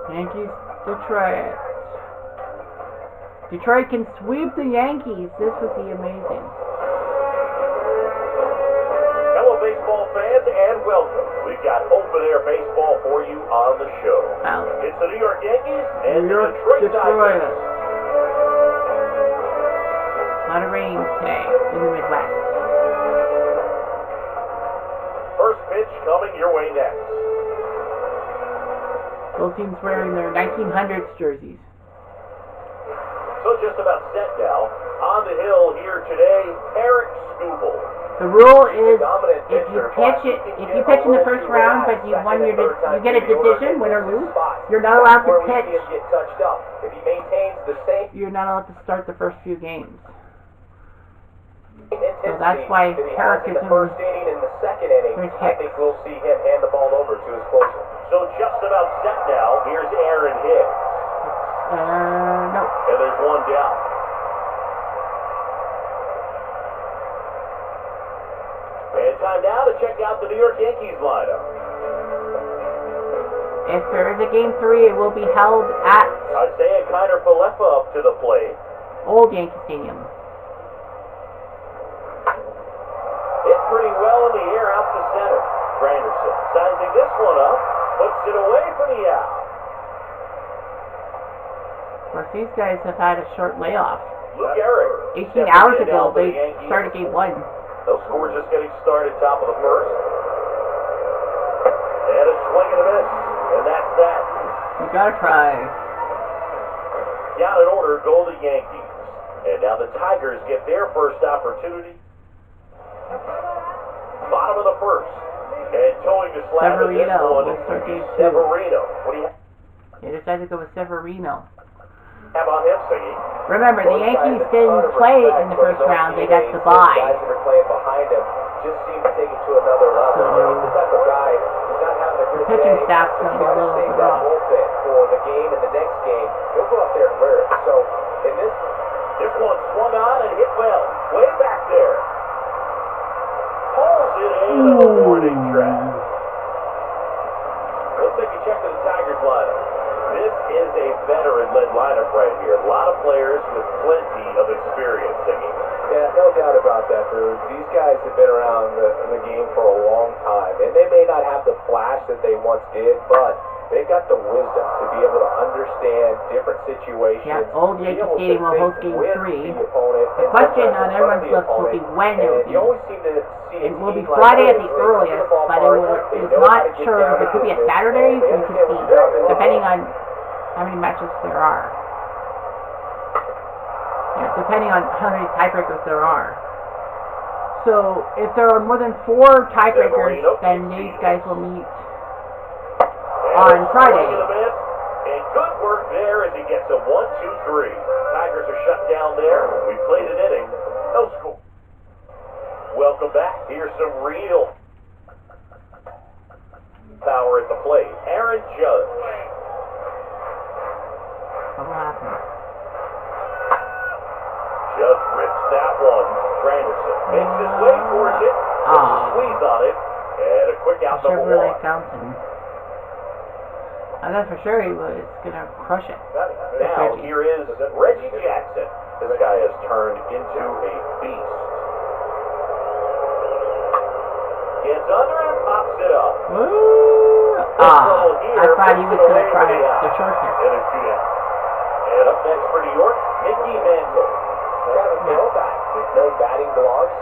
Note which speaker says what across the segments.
Speaker 1: Yankees, Detroit. Detroit can sweep the Yankees. This would be amazing.
Speaker 2: Hello, baseball fans, and welcome. We've got open air baseball for you on the show.
Speaker 1: Wow.
Speaker 2: It's the New York Yankees and
Speaker 1: New York,
Speaker 2: the Detroit
Speaker 1: Detroit.
Speaker 2: Tigers.
Speaker 1: A lot of rain today in the Midwest.
Speaker 2: First pitch coming your way next.
Speaker 1: Both teams wearing their 1900s jerseys.
Speaker 2: So just about set now. On the hill here today, Eric Skubal.
Speaker 1: The rule is if you pitch in the first round, but you get a decision, win or lose, you're not allowed to pitch. You're not allowed to start the first few games. So that's why Herrick is in the first inning and the second inning. I think we'll see him hand the ball over to his closer.
Speaker 2: So just about set now. Here's Aaron Hicks.
Speaker 1: No.
Speaker 2: And there's one down. And time now to check out the New York Yankees lineup.
Speaker 1: If there is a game 3, it will be held at
Speaker 2: Isaiah Kiner-Falefa up to the plate.
Speaker 1: Old Yankee Stadium.
Speaker 2: Hit pretty well in the air out to center. Granderson sizing this one up, puts it away for the out.
Speaker 1: Of course, these guys have had a short layoff.
Speaker 2: Luke Eric.
Speaker 1: 18 hours ago, they started game 1.
Speaker 2: Those scores just getting started, top of the first. And a swing and a miss. And that's that.
Speaker 1: You gotta try.
Speaker 2: Down in order go the Yankees. And now the Tigers get their first opportunity. Bottom of the first. And towing the slab of this one
Speaker 1: will start game 2.
Speaker 2: Severino. What do you have?
Speaker 1: They decided to go with Severino.
Speaker 2: How about him singing?
Speaker 1: Remember, the Yankees didn't play in the first round. They got the bye.
Speaker 3: Guys that are playing behind him just seem to take it to another level. He's the type of guy who's not having a good
Speaker 1: The pitching
Speaker 3: day.
Speaker 1: staff's going to be a little
Speaker 3: save
Speaker 1: bit
Speaker 3: that
Speaker 1: off.
Speaker 3: bullpen for the game and the next game. He'll go out there and wear it. So in this
Speaker 2: one swung on and hit well. Way back there. Pulls it in a warning track. Let's take a check of the Tigers lineup. This is a veteran-led lineup right here. A lot of players with plenty of experience singing.
Speaker 3: Yeah, no doubt about that, dude. These guys have been around the game for a long time, and they may not have the flash that they once did, but they've got the wisdom to be able to understand different situations.
Speaker 1: Yeah, Old Yankee Stadium will host game 3. The question on everyone's lips will be when it will be. It will be Friday at the earliest, but it's not sure if it could be a Saturday. We could see, depending on how many matches there are. Yeah, depending on how many tiebreakers there are. So if there are more than 4 tiebreakers, then these guys will meet on Friday.
Speaker 2: And good work there as he gets a 1-2-3. Tigers are shut down there. We played an inning. No score. Welcome back. Here's some real power at the plate. Aaron Judge.
Speaker 1: What will happen?
Speaker 2: Judge rips that one. Granderson makes his way towards it. There's a squeeze on it. And a quick out number 1.
Speaker 1: Chevrolet Fountain. I thought for sure he was going to crush it.
Speaker 2: Now here is Reggie Jackson. This guy has turned into a beast. Gets under and pops it up.
Speaker 1: I thought he was going to try the short hit.
Speaker 2: And up next for New York, Mickey Mantle.
Speaker 3: Got a throwback with no batting gloves.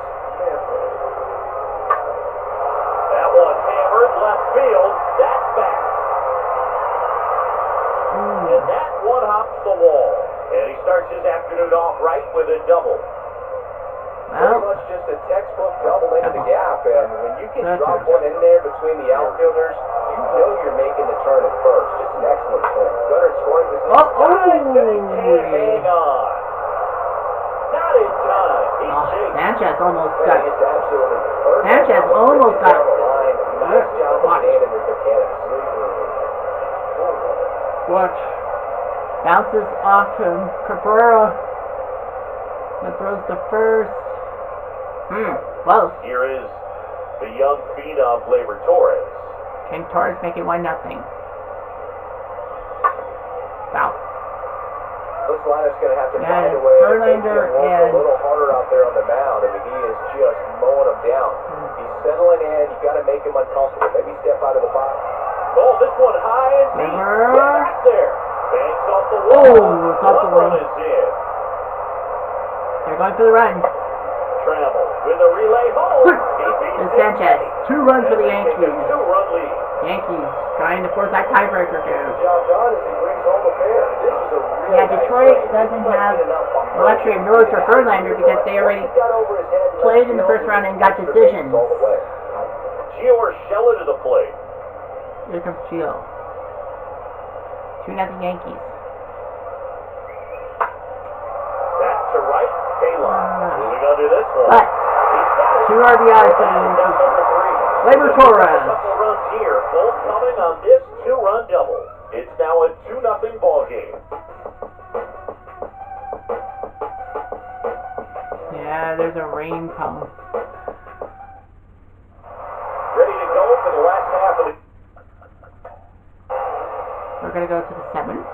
Speaker 2: That one hammered left field. That's back. And that one hops the wall. And he starts his afternoon off right with a double.
Speaker 3: Pretty much just a textbook double into the gap, and when you can drop one in there between the outfielders, you know you're making the turn at first. Just an excellent swing. Gunner scoring position.
Speaker 2: Hang on. Not in time.
Speaker 1: Sanchez almost got. Sanchez almost got.
Speaker 3: Nice job of standing his mechanics.
Speaker 1: Watch. Bounces off him. Cabrera. That throws the first. Close.
Speaker 2: Here is the young phenom Gleyber Torres.
Speaker 1: Can Torres make it 1-0? Foul.
Speaker 3: Looks like it's going to have to find a
Speaker 1: And
Speaker 3: way to make him
Speaker 1: Verlander
Speaker 3: work
Speaker 1: and
Speaker 3: a little harder out there on the mound. I mean, he is just mowing him down. He's settling in. You got to make him uncomfortable. Maybe step out of the box.
Speaker 2: Oh, this one high and deep. Get back there. Banks off the wall.
Speaker 1: Oh, it's off the wall.
Speaker 2: Run is in.
Speaker 1: They're going for the run.
Speaker 2: Trammell with a relay home. He beats
Speaker 1: It's Sanchez. 2 runs for the Yankees.
Speaker 2: 2-run lead.
Speaker 1: Yankees trying to force that tiebreaker
Speaker 3: The
Speaker 1: down.
Speaker 3: job done as he brings home the pair. This is a really
Speaker 1: Yeah,
Speaker 3: nice
Speaker 1: Detroit
Speaker 3: play.
Speaker 1: doesn't
Speaker 3: He's
Speaker 1: have
Speaker 3: getting enough behind
Speaker 1: luxury of
Speaker 3: him.
Speaker 1: Norris or Verlander because they already
Speaker 3: Once he got over his head and
Speaker 1: played
Speaker 3: left
Speaker 1: in the
Speaker 3: field,
Speaker 1: first round and got
Speaker 3: extra
Speaker 1: decisions.
Speaker 3: bases all the way.
Speaker 2: Gio Urshela to the plate.
Speaker 1: Here comes Gio. 2-0 Yankees.
Speaker 2: Back to right. Kalon moving under this one.
Speaker 1: But
Speaker 2: He's got it.
Speaker 1: 2 RBIs for the
Speaker 2: Down
Speaker 1: Yankees.
Speaker 2: number 3.
Speaker 1: Gleyber Torres.
Speaker 2: A couple runs here, both coming on this 2-run double. It's now a 2-0 ball game.
Speaker 1: Yeah, there's a rain problem.
Speaker 2: Ready to go for the last half of the...
Speaker 1: We're going to go to the 7th.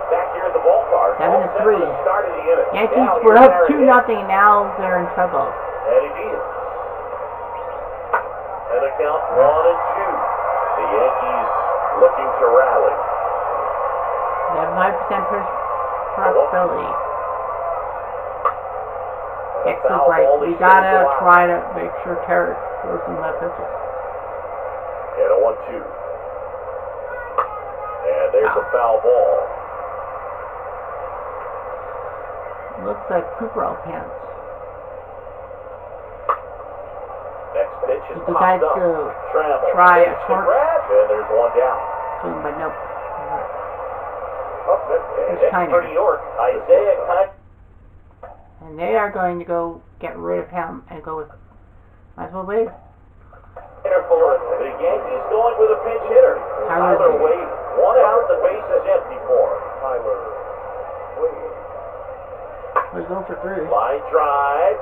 Speaker 2: Back here at the ballpark.
Speaker 1: 7-3.
Speaker 2: Start of the inning.
Speaker 1: Yankees
Speaker 2: Now,
Speaker 1: were
Speaker 2: here's
Speaker 1: up
Speaker 2: Aaron
Speaker 1: 2-0. Now they're in trouble.
Speaker 2: Eddie Diaz. And a count 1-2. The Yankees looking to rally.
Speaker 1: They have 5% probability. Hicks is like, we gotta try to make sure Carrot throws some left pitches.
Speaker 2: And a 1-2. And there's a foul ball.
Speaker 1: Looks like Cooper pants.
Speaker 2: Next pitch is
Speaker 1: He
Speaker 2: popped
Speaker 1: decides
Speaker 2: up.
Speaker 1: to
Speaker 2: Trammell
Speaker 1: try a
Speaker 2: takes the
Speaker 1: short
Speaker 2: grab, and there's one down.
Speaker 1: swing, but nope.
Speaker 2: And
Speaker 1: It's
Speaker 2: next
Speaker 1: Kiner.
Speaker 2: for New York, Isaiah Kiner.
Speaker 1: And they are going to go get rid of him and go with, might as well wait.
Speaker 2: The Yankees going with a pinch hitter. Tyler Wade. 1 out, the base is empty for him. Tyler Wade.
Speaker 1: He's going for 3.
Speaker 2: Line drive.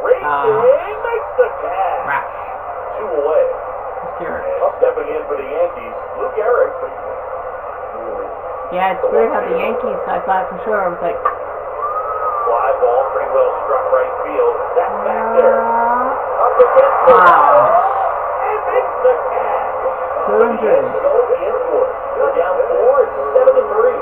Speaker 2: Racing makes the catch.
Speaker 1: Rash.
Speaker 2: 2 away.
Speaker 1: Who's Garrett?
Speaker 2: And stepping in for the Yankees, Lou Gehrig.
Speaker 1: Yeah, it's weird how the Yankees, I thought for sure, I was like,
Speaker 2: Fly ball, pretty well struck right field. That's back there. Up against the
Speaker 1: wow.
Speaker 2: and makes the catch.
Speaker 1: Good injury.
Speaker 2: Go in for it. They're down 4. It's 7-3.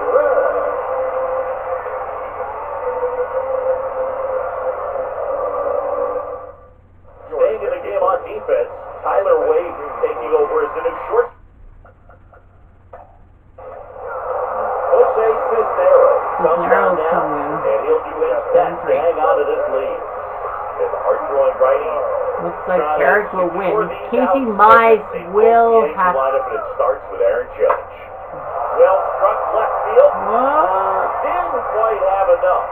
Speaker 2: Staying in the game on defense, Tyler Wade taking over as the new short. Jose Cisneros comes down
Speaker 1: Cisneros
Speaker 2: now,
Speaker 1: coming in.
Speaker 2: and he'll do his best to hang on to this lead. And the hard-throwing righty.
Speaker 1: Looks like Garrett will win. Casey Mize will have.
Speaker 2: Lineup, and it starts with Aaron Judge. Well struck left field.
Speaker 1: What?
Speaker 2: Didn't quite have enough.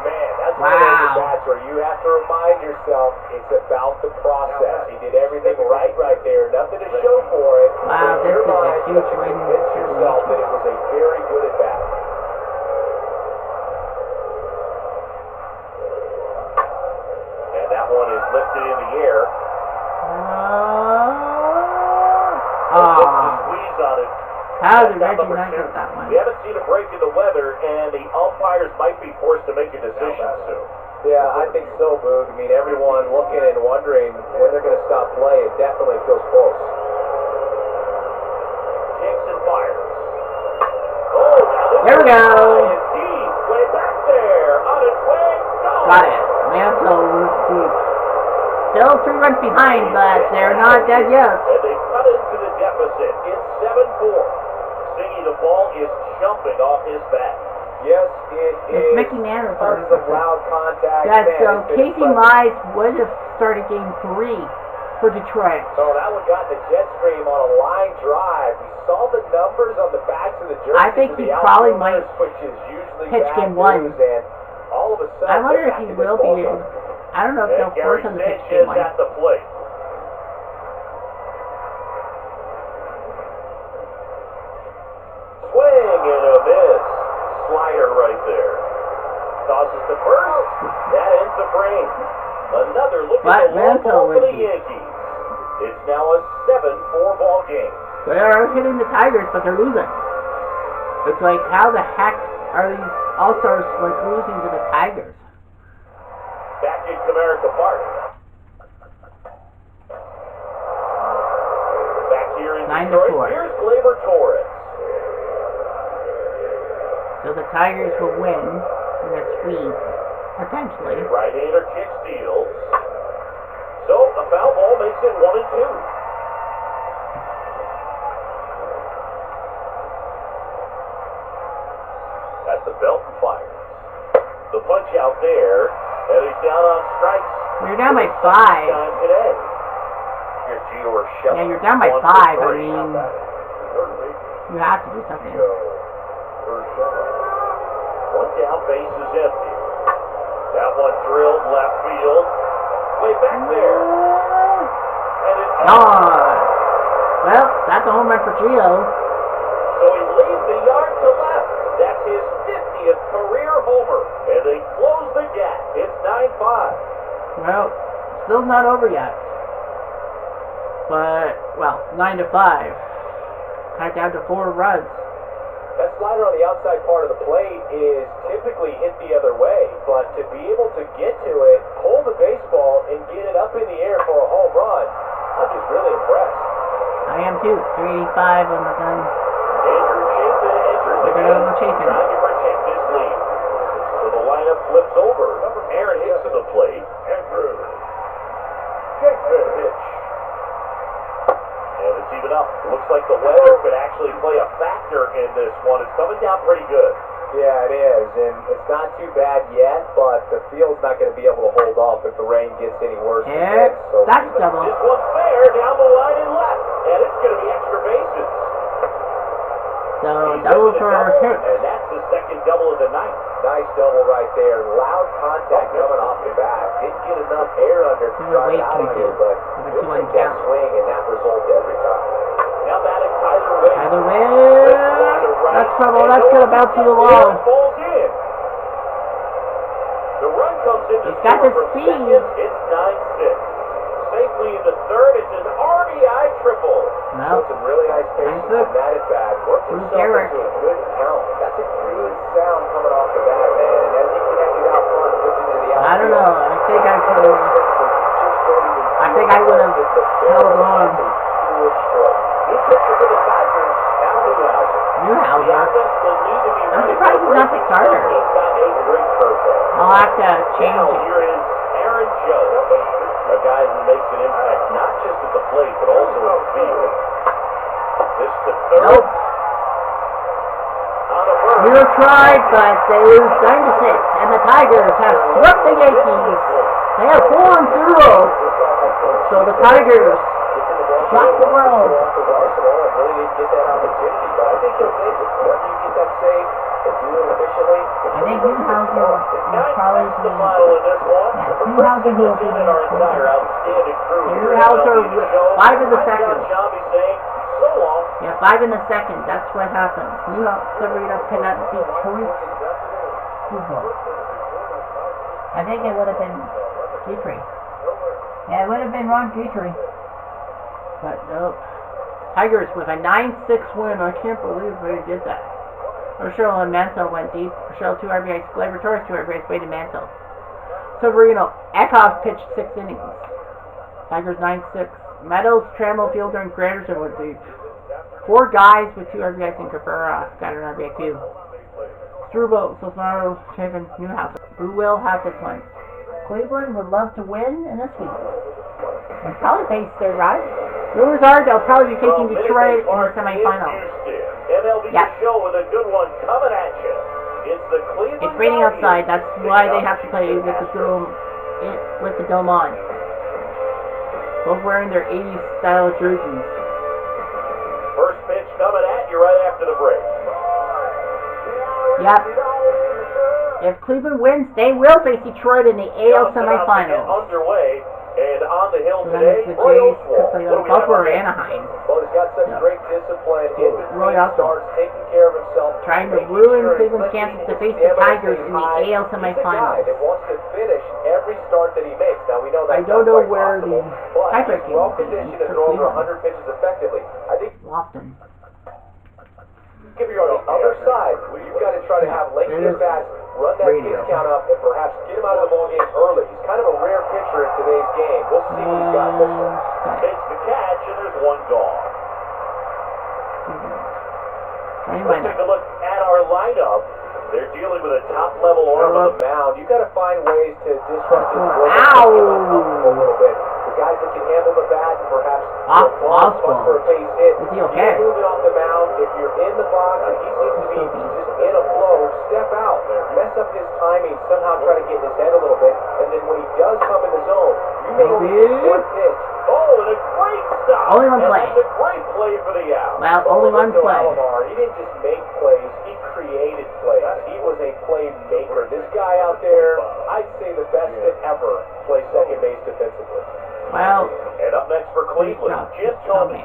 Speaker 3: Man, that's one of those
Speaker 1: Wow.
Speaker 3: bats where you have to remind yourself it's about the process. He did everything right there. Nothing to show for it.
Speaker 1: Wow,
Speaker 3: In
Speaker 1: this
Speaker 3: your
Speaker 1: is a
Speaker 3: mind, you
Speaker 1: huge
Speaker 3: have to
Speaker 1: win
Speaker 3: convince
Speaker 1: for the
Speaker 3: yourself that it was a very good at bat.
Speaker 2: And that one is lifted in the air. Squeeze on it.
Speaker 1: How did
Speaker 2: That's
Speaker 1: Reggie
Speaker 2: number
Speaker 1: not
Speaker 2: 2.
Speaker 1: get that one?
Speaker 2: We haven't seen a break in the weather, and the umpires might be forced to make a decision soon.
Speaker 3: Yeah, I think so, Boog. I mean, everyone looking and wondering when they're going to stop play. It definitely feels close.
Speaker 2: Kicks and fires. Oh, now this
Speaker 1: There we go.
Speaker 2: is deep, way back there, on its way, go.
Speaker 1: Got it. Mantle deep. Still 3 runs behind, but they're not dead yet.
Speaker 2: And they cut into the deficit. It's 7-4. Singy, the ball is jumping off his bat.
Speaker 3: Yes, it
Speaker 1: It's
Speaker 3: is.
Speaker 1: Mickey Mantle.
Speaker 3: Tons of loud contact.
Speaker 1: Yeah,
Speaker 3: Man,
Speaker 1: so
Speaker 3: it's been
Speaker 1: Casey
Speaker 3: impressive.
Speaker 1: Mize would have started game 3 for Detroit.
Speaker 3: So that one got in the jet stream on a line drive. We saw the numbers on the backs of the jerseys.
Speaker 1: I think
Speaker 3: of
Speaker 1: he
Speaker 3: the
Speaker 1: probably
Speaker 3: outfielders,
Speaker 1: might
Speaker 3: which is usually
Speaker 1: pitch
Speaker 3: bad
Speaker 1: game 1.
Speaker 3: news, and all of a sudden,
Speaker 1: I wonder
Speaker 3: they're
Speaker 1: if he
Speaker 3: back in this
Speaker 1: will be.
Speaker 3: ballgame.
Speaker 1: I don't know if
Speaker 2: And
Speaker 1: they'll force
Speaker 2: Gary
Speaker 1: him to pitch
Speaker 2: Sanchez
Speaker 1: game 1.
Speaker 2: at the plate. Swing and a miss. Slider right there. Tosses to first. That ends the frame. Another look
Speaker 1: But
Speaker 2: at the long
Speaker 1: Mantle
Speaker 2: ball for
Speaker 1: would
Speaker 2: the
Speaker 1: be.
Speaker 2: Yankees. It's now a 7-4 ball game.
Speaker 1: They are hitting the Tigers, but they're losing. It's like, how the heck are these All-Stars like losing to the Tigers?
Speaker 2: Back in Comerica Park. Back here in
Speaker 1: 9-4.
Speaker 2: Detroit. Here's Gleyber Torres.
Speaker 1: So the Tigers will win in a sweep, potentially.
Speaker 2: Right-hander kick steals. So a foul ball makes it 1-2. At the belt and fires. The punch out there, and he's down on strikes.
Speaker 1: You're down by 5.
Speaker 2: Time today. Here's Gio Urshela.
Speaker 1: Yeah, you're down by 5.
Speaker 2: 1 for
Speaker 1: I
Speaker 2: 3.
Speaker 1: mean, you have to do something.
Speaker 2: One down, base is empty. That one drilled left field. Way back there. And it's
Speaker 1: Gone. Well, that's a home run for Gio.
Speaker 2: So he leaves the yard to left. That's his 50th career homer. And they close the gap. It's 9-5.
Speaker 1: Well, still not over yet. But, well, 9-5. Cut down to 4 runs.
Speaker 3: That slider on the outside part of the plate is typically hit the other way, but to be able to get to it, pull the baseball, and get it up in the air for a home run, I'm just really impressed.
Speaker 1: I am too. 385 on the gun.
Speaker 2: Andrew Chafin enters the
Speaker 1: Look at
Speaker 2: game,
Speaker 1: Andrew Chafin.
Speaker 2: trying to protect this lead. So the lineup flips over. Aaron hits to the plate. Andrew Chafin pitch. And it's even up. Looks like the weather could actually play a factor in this one. It's coming down pretty good.
Speaker 3: Yeah, it is, and it's not too bad yet, but the field's not going to be able to hold up if the rain gets any worse than
Speaker 1: Yeah,
Speaker 3: this. So
Speaker 1: that's double.
Speaker 2: This one's fair down the line and left. And it's going to be extra bases.
Speaker 1: So,
Speaker 2: He's
Speaker 1: double
Speaker 2: into
Speaker 1: for
Speaker 2: double,
Speaker 1: Hicks.
Speaker 2: and that's the second double of the night.
Speaker 3: nice double right there. Loud contact coming off the bat. Didn't get enough air under to drive it out of here, but he'll take that swing and that result every time.
Speaker 2: Now batting Tyler Wade.
Speaker 1: Tyler Wade. That's trouble. That's going to bounce to the wall.
Speaker 2: Falls in. The run comes in.
Speaker 1: He's got the speed.
Speaker 2: It's 9-6. Safely in the third. It's an RBI triple.
Speaker 1: No.
Speaker 3: Some really nice patience on that at bat. Worked himself into a good count. That's a good sound coming off the bat, man. And as he connected out front, lifted to the outfield.
Speaker 1: I don't know. I think I could have. I think I would have held on.
Speaker 2: New pitcher for the Tigers, Al Newhouser.
Speaker 1: Newhouser.
Speaker 2: The offense will need to be
Speaker 1: I'm
Speaker 2: ready
Speaker 1: surprised he's not the starter.
Speaker 2: He's got a great curveball.
Speaker 1: I'll have to change
Speaker 2: Now
Speaker 1: it.
Speaker 2: here is Aaron Judge, a guy who makes an impact not just at the plate but also in the field. This to third.
Speaker 1: Nope.
Speaker 2: On a bird.
Speaker 1: We'll try, but they lose 9-6, and the Tigers have swept the Yankees. They are 4-0. So the Tigers shock the world.
Speaker 3: Really didn't get that opportunity, but I think he'll take it. Whenever you get that save and do it efficiently.
Speaker 1: I think Newhouser will probably
Speaker 2: 9-6 the final in this one.
Speaker 1: Newhouser will be
Speaker 2: in our entire outstanding crew.
Speaker 1: Newhouser, 5 in the second.
Speaker 2: John saying so long.
Speaker 1: Yeah, 5 in the second. That's what happens. Newhouser cannot beat Choice. I think it would have been Dietrich. Yeah, it would have been Ron Dietrich. But nope. Tigers with a 9-6 win. I can't believe they did that. Urshela and Mantle went deep. Urshela 2 RBIs, Gleyber Torres 2 RBIs, Wade and Mantle. Severino, Eckhoff pitched 6 innings. Tigers 9-6. Meadows, Trammell, Fielder, and Granderson went deep. 4 guys with 2 RBIs and Cabrera got an RBI too. Strubo, Solano, Chafin, Newhouse. Who will have this one? Cleveland would love to win in this week. They'll probably face their rivals. Rumors are they'll probably be facing Detroit in the semifinals.
Speaker 2: MLB show with a good one coming at you. It's the Cleveland.
Speaker 1: It's raining outside. That's why they have to play with the dome on. Both wearing their 80s style jerseys.
Speaker 2: First pitch coming at you right after the break.
Speaker 1: Yep. If Cleveland wins, they will face Detroit in the AL semifinals.
Speaker 2: Underway. And on the hill
Speaker 1: So then
Speaker 2: today,
Speaker 1: it's the
Speaker 2: Roy
Speaker 1: Jays,
Speaker 2: Oswald. What do we have
Speaker 1: Buffalo
Speaker 2: on
Speaker 1: or
Speaker 2: that?
Speaker 1: Anaheim.
Speaker 3: Well, he's got such
Speaker 1: Yeah.
Speaker 3: great discipline in
Speaker 1: Roy
Speaker 3: between
Speaker 1: Oswald.
Speaker 3: starts, taking care of himself,
Speaker 1: Trying to
Speaker 3: making
Speaker 1: ruin
Speaker 3: sure he's
Speaker 1: Cleveland's
Speaker 3: lifting
Speaker 1: chances to
Speaker 3: his
Speaker 1: face the
Speaker 3: stamina
Speaker 1: Tigers
Speaker 3: stays
Speaker 1: in the
Speaker 3: high.
Speaker 1: AL
Speaker 3: He's a guy
Speaker 1: semifinals.
Speaker 3: that wants to finish every start that he makes. Now, we know that's
Speaker 1: I don't
Speaker 3: not
Speaker 1: know
Speaker 3: quite
Speaker 1: where
Speaker 3: possible,
Speaker 1: the
Speaker 3: but
Speaker 1: tiebreaker
Speaker 3: he's well
Speaker 1: will be
Speaker 3: conditioned to
Speaker 1: for
Speaker 3: throw over
Speaker 1: Cleveland.
Speaker 3: 100 pitches effectively. I think
Speaker 1: Lofton.
Speaker 3: if you're on the other side, you've got to try to have lengthy
Speaker 1: It is
Speaker 3: at bats, run that
Speaker 1: radio.
Speaker 3: pitch count up, and perhaps get him out of the ballgame early. He's kind of a rare pitcher in today's game. We'll see what he's got this one.
Speaker 2: Makes the catch, and there's one gone. Let's take a look at our lineup. They're dealing with a top-level arm on the mound.
Speaker 3: You've got to find ways to disrupt his work.
Speaker 1: Ow!
Speaker 3: Make him uncomfortable a little bit. The guys that can handle the bat and perhaps
Speaker 1: Oswald.
Speaker 3: for a base hit.
Speaker 1: Is he okay?
Speaker 3: You move it off the mound. If you're in the box and he seems to be just in a flow, step out. Mess up his timing. Somehow try to get in his head a little bit. And then when he does come in the zone, you may only get one pitch.
Speaker 2: Oh, and a great stop.
Speaker 1: Only one play.
Speaker 2: And that's a great play for the out.
Speaker 1: Well, only one play.
Speaker 3: Alumni, he didn't just make plays, he created plays. He was a playmaker. This guy out there, I'd say the best to ever play second base defensively.
Speaker 1: Well,
Speaker 2: And up next for Cleveland, Jim Trny.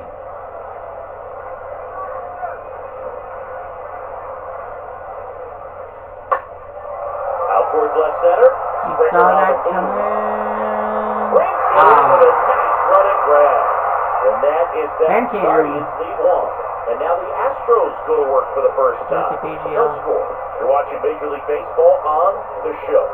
Speaker 2: Out towards left center.
Speaker 1: you saw that coming.
Speaker 2: Brings it in with a nice running grab. And that is that
Speaker 1: Thank you.
Speaker 2: Guardians lead one. And now the Astros go to work for the first time. No score. You're watching Major League Baseball on the show.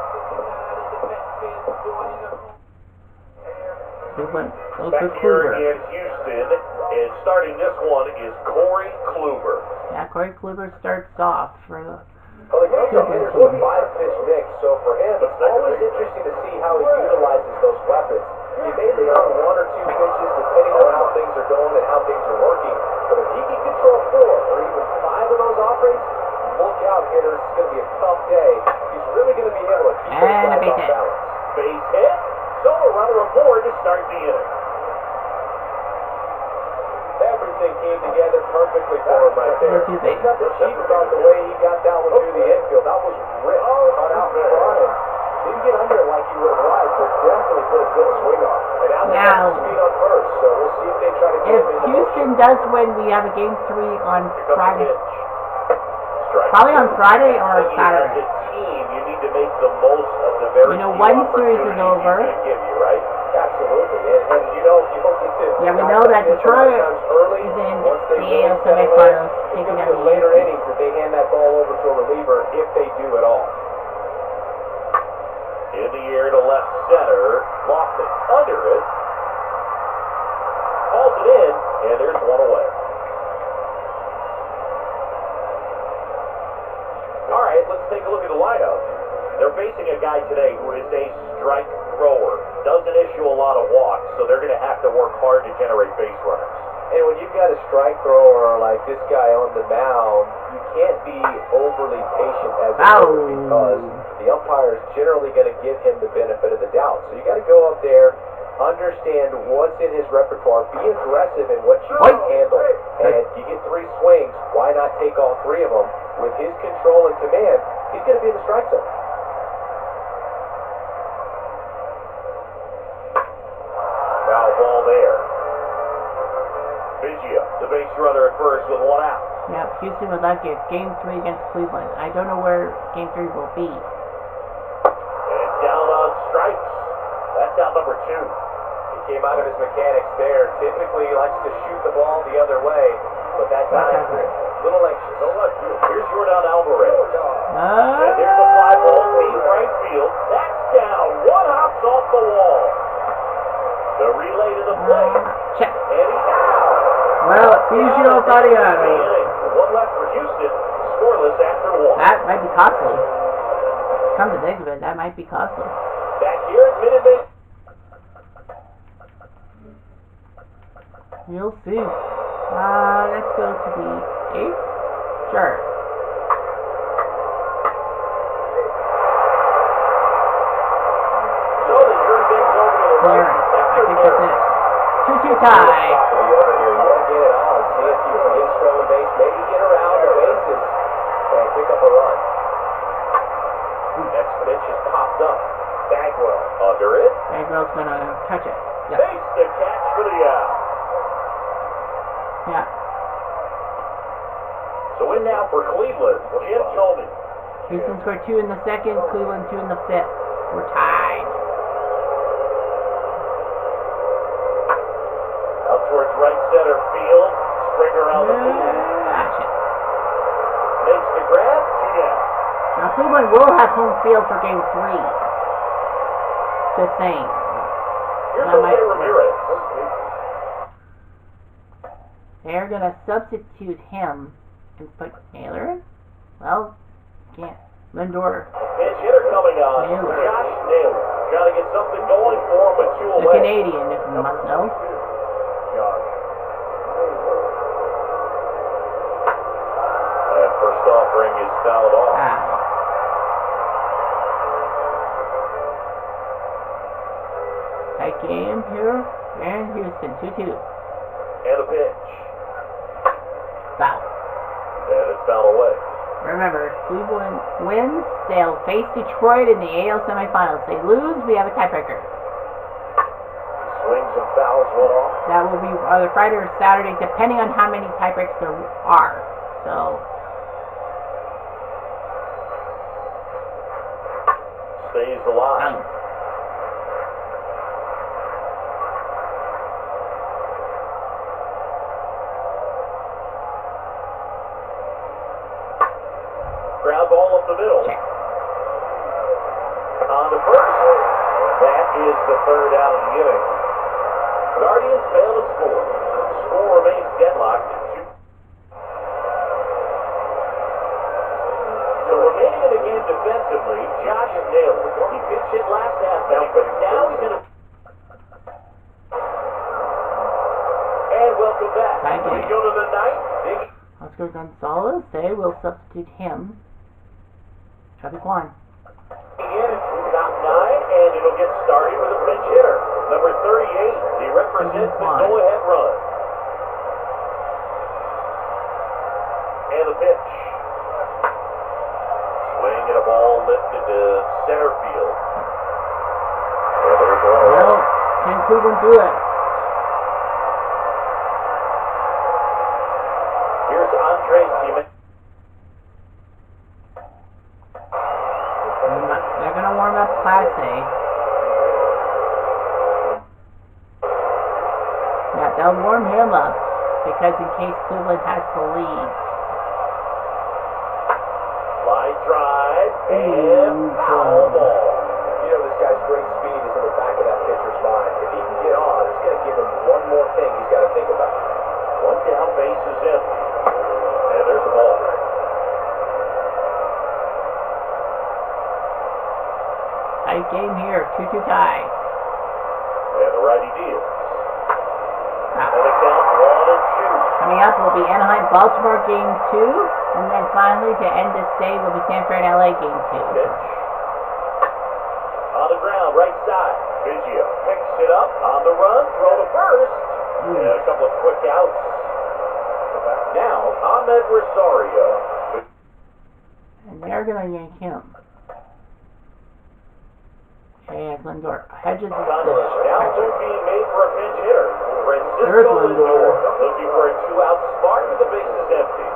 Speaker 1: Kluber.
Speaker 2: Back here in Houston, and starting this one is Corey Kluber.
Speaker 1: Yeah, Corey Kluber starts off for the
Speaker 3: Well, he comes up hitters with a 5-pitch mix, so for him, it's always interesting to see how he utilizes those weapons. He may lean on 1 or 2 pitches depending on how things are going and how things are working, but if he can control 4 or even 5 of those offerings, look out, hitters. It's going to be a tough day. He's really going to be able to keep those
Speaker 1: And a
Speaker 3: guys
Speaker 1: base
Speaker 3: off
Speaker 1: hit.
Speaker 3: balance.
Speaker 2: Base hit. So a runner aboard to start the inning.
Speaker 3: Everything came together perfectly for him right there.
Speaker 1: There's
Speaker 3: There's nothing cheap about the way he got that one through the infield. That was ripped, cut out in front, and didn't get under it like he would have liked, but definitely put a good swing on. And now they have the speed on first, so we'll see if they try to get
Speaker 1: If
Speaker 3: him in the
Speaker 1: Houston does win, we have a game 3 on
Speaker 2: Here comes
Speaker 1: Friday.
Speaker 2: the pitch. Strike.
Speaker 1: Probably on Friday or
Speaker 2: As
Speaker 1: Saturday.
Speaker 2: a team, you need to make the most of the very
Speaker 1: You know,
Speaker 2: few
Speaker 1: one series is
Speaker 2: opportunities
Speaker 1: over.
Speaker 2: he's gonna give you, right?
Speaker 3: Absolutely. And you know, you don't get to...
Speaker 1: Yeah, we know that Detroit is in the AL semifinals,
Speaker 3: It's
Speaker 1: taking
Speaker 3: going to
Speaker 1: out
Speaker 3: be
Speaker 1: the
Speaker 3: the later
Speaker 1: Yankees.
Speaker 3: innings that they hand that ball over to a reliever, if they do at all.
Speaker 2: In the air to left center. Lofton under it. Calls it in, and there's one away. All right, let's take a look at the lineup. They're facing a guy today who is a strike thrower. Doesn't issue a lot of walks, so they're going to have to work hard to generate base runners.
Speaker 3: And when you've got a strike thrower like this guy on the mound, you can't be overly patient as a hitter because the umpire is generally going to give him the benefit of the doubt. So you got to go up there, understand what's in his repertoire, be aggressive in what you can handle. And you get 3 swings, why not take all 3 of them? With his control and command, he's going to be in the strike zone.
Speaker 2: Foul ball there. Biggio, the base runner at first with 1 out.
Speaker 1: Yeah, Houston would like it. Game 3 against Cleveland. I don't know where Game 3 will be.
Speaker 2: And down on strikes. That's out number 2.
Speaker 3: He came out of his mechanics there. Typically, he likes to shoot the ball the other way, but that time, a little anxious.
Speaker 2: So look, here's Jordan Alvarez.
Speaker 1: Ah.
Speaker 2: And there's a fly ball deep right field. That's down. 1 hops off the wall. The relay to the plate.
Speaker 1: Check.
Speaker 2: And he's out.
Speaker 1: Well, Biggio thought he had
Speaker 2: The
Speaker 1: it.
Speaker 2: inning. 1 left for Houston. Scoreless after 1.
Speaker 1: That might be costly. Come to think of it, that might be costly.
Speaker 2: Back here at Minute Maid.
Speaker 1: We'll see. Let's go to the 8th? Sure.
Speaker 2: So they turn things over to the right.
Speaker 1: I think that's it. 2-2 tie.
Speaker 3: The order here, you want to get it on, see if you can get stolen base, maybe get around the bases and pick up a run.
Speaker 2: Next pitch is popped up. Bagwell under it.
Speaker 1: Bagwell's gonna catch it. Yes.
Speaker 2: Makes the catch for the out.
Speaker 1: Yeah.
Speaker 2: So in now for Cleveland, Jim Tony.
Speaker 1: Houston scored 2 in the second, Cleveland 2 in the fifth. We're tied.
Speaker 2: Out towards right center field. Springer on the move.
Speaker 1: Gotcha.
Speaker 2: Makes the grab. 2 down.
Speaker 1: Now Cleveland will have home field for game 3. Just saying.
Speaker 2: Here's
Speaker 1: That
Speaker 2: Jose Ramirez.
Speaker 1: They're gonna substitute him and put Naylor in? Well, can't. Lindor.
Speaker 2: Pinch hitter coming on.
Speaker 1: Naylor.
Speaker 2: Josh Naylor. Trying to get something going for him with 2
Speaker 1: The
Speaker 2: away.
Speaker 1: Canadian, if you must know.
Speaker 2: That first offering is fouled off.
Speaker 1: Tight game here. And Houston, 2-2.
Speaker 2: And a pitch.
Speaker 1: Foul.
Speaker 2: And it's fouled away.
Speaker 1: Remember, if Cleveland wins, they'll face Detroit in the AL semifinals. If they lose, we have a tiebreaker.
Speaker 2: Swings and fouls one off.
Speaker 1: That will be either Friday or Saturday, depending on how many tiebreaks there are. So,
Speaker 2: Stays alive. Ground ball up the middle.
Speaker 1: check.
Speaker 2: On to first. That is the third out of the inning. Guardians fail to score. Score remains deadlocked at 2. So remaining in the game defensively, Josh Naylor. He pitched hit last half inning, but now he's in a... And welcome back. We go to the ninth.
Speaker 1: Oscar Gonzalez, they will substitute him. Travis Kwan.
Speaker 2: In top 9, and it'll get started with a pinch hitter. Number 38, he represents the go-ahead run. And the pitch. Swing and a ball lifted to center field. And there's one away.
Speaker 1: Well, can Cleveland do it?
Speaker 2: Here's Andre Seaman.
Speaker 1: They're going to warm up Class A. Yeah, they'll warm him up because in case Cleveland has to leave.
Speaker 2: Line drive and foul ball.
Speaker 3: You know, this guy's great speed is in the back of that pitcher's mind. If he can get on, it's going to give him one more thing he's got to think about.
Speaker 2: One down, base is empty. And there's the ball.
Speaker 1: Tight game here, 2-2 tie.
Speaker 2: And the righty deals.
Speaker 1: Wow.
Speaker 2: And the count 1-2.
Speaker 1: Coming up will be Anaheim-Baltimore game 2, and then finally to end this day will be Sanford-LA game 2.
Speaker 2: Pitch. On the ground, right side. Biggio picks it up on the run, throw to first. And a couple of quick outs. Now, Ahmed Rosario.
Speaker 1: And they're going to yank him. Okay, Lindor hedges his
Speaker 2: Now they're being made for a pinch hitter. Francisco
Speaker 1: There's Lindor.
Speaker 2: looking for a 2-out spark with the bases empty.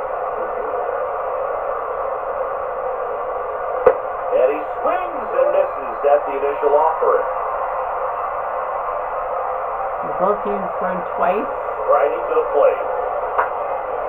Speaker 2: And he swings and misses at the initial offering.
Speaker 1: Both teams scoring twice.
Speaker 2: Righty to the plate.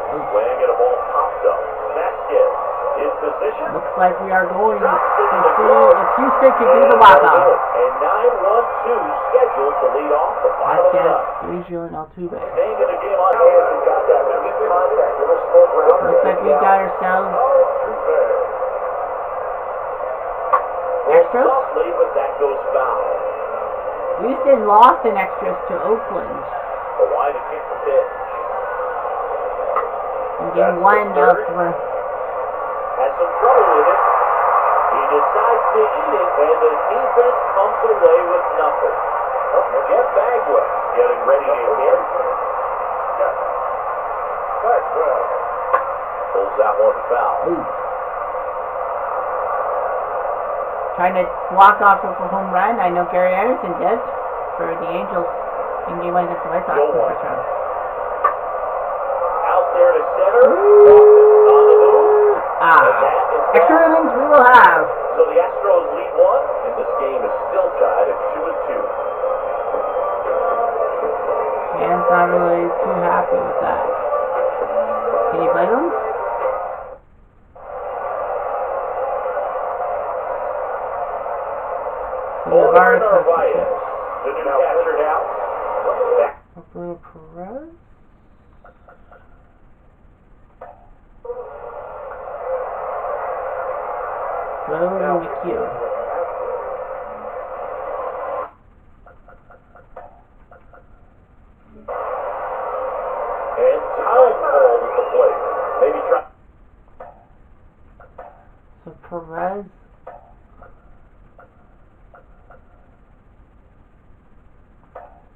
Speaker 2: Swing and a ball popped up. Vasquez in position.
Speaker 1: Looks like we are going to
Speaker 2: Drops
Speaker 1: see
Speaker 2: it in the glove.
Speaker 1: if Houston can do the walk-off.
Speaker 2: And 9-1-2 scheduled to lead off the bottom of the
Speaker 1: Vasquez,
Speaker 2: ninth.
Speaker 1: Rizzo, and Altuve.
Speaker 2: Staying in the game on
Speaker 3: Hands and got that weak contact, little slow grounder.
Speaker 1: Looks like we got ourselves extras.
Speaker 2: Softly, but that goes foul.
Speaker 1: Houston lost in extras to Oakland
Speaker 2: A wide to kick the pitch.
Speaker 1: in game 1 of
Speaker 2: Has some trouble with it. He decides to eat it, and the defense pumps it away with nothing. Jeff Bagwell getting ready to hit. Pulls that one foul.
Speaker 1: trying to walk off of a home run. I know Gary Anderson did for the Angels in Game 1 against the White Sox in the first round.
Speaker 2: Out there to center. On the move.
Speaker 1: Extra innings we will have.
Speaker 2: So the Astros lead 1, and this game is still tied at 2-2.
Speaker 1: Dan's not really too happy with that. Can you blame him?
Speaker 2: Over Narvaez, the new catcher now.
Speaker 1: Hopefully Perez. Low McHugh.
Speaker 2: And time called at the plate. Maybe try.
Speaker 1: So Perez.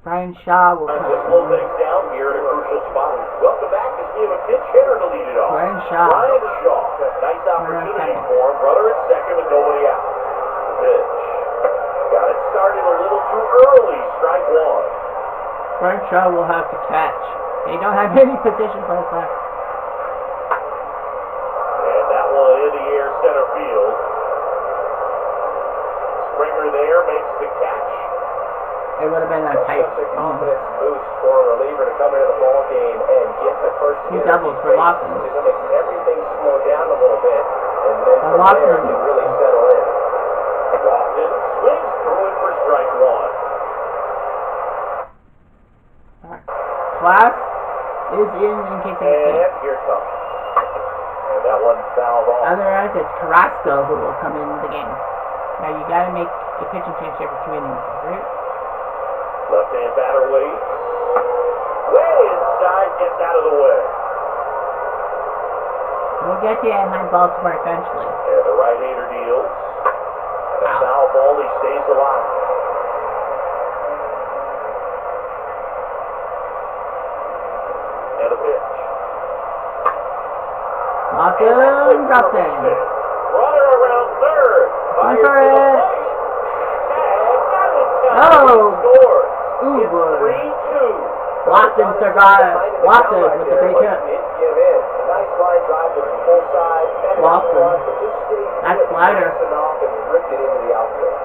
Speaker 1: Brian Shaw will come.
Speaker 2: Slow things down here at a crucial spot. Welcome back as we have a pinch hitter to lead it off.
Speaker 1: Brian Shaw.
Speaker 2: Nice opportunity for him. Runner at second with nobody out. Pitch. Got it started a little too early. Strike 1.
Speaker 1: Brian Shaw will have to catch. They don't have any position players left.
Speaker 2: And that one in the air center field. Springer there makes the catch.
Speaker 1: It would have been a tight.
Speaker 3: Such a confidence boost for a reliever to come into the ball game and get the first
Speaker 1: Two doubles for Lofton.
Speaker 3: Just makes everything slow down a little bit, and then from
Speaker 1: Lofton
Speaker 3: there you really settle in.
Speaker 2: Lofton swings through it for strike 1.
Speaker 1: Class is in case of mistake.
Speaker 2: And here it comes. And that one fouled off.
Speaker 1: Otherwise, it's Carrasco who will come into the game. Now you gotta make a pitching change every 2 innings, right?
Speaker 2: Left-hand batter waits. Way inside, gets out of the way.
Speaker 1: We'll get to Anaheim, Baltimore eventually.
Speaker 2: And the right-hander deals. And a foul ball, he stays alive. And a pitch.
Speaker 1: Lofton drops in.
Speaker 2: Runner around third.
Speaker 1: One
Speaker 2: Fires
Speaker 1: for
Speaker 2: to the
Speaker 1: it.
Speaker 2: plate. Tag,
Speaker 1: Oh.
Speaker 2: scores.
Speaker 1: Ooh,
Speaker 2: It's
Speaker 1: boy.
Speaker 2: 3-2.
Speaker 1: Lofton survived. Lofton with the big hit.
Speaker 3: Give in. A nice line drive to the full side.
Speaker 1: Lofton. That slider.
Speaker 3: And ripped it into the outfield.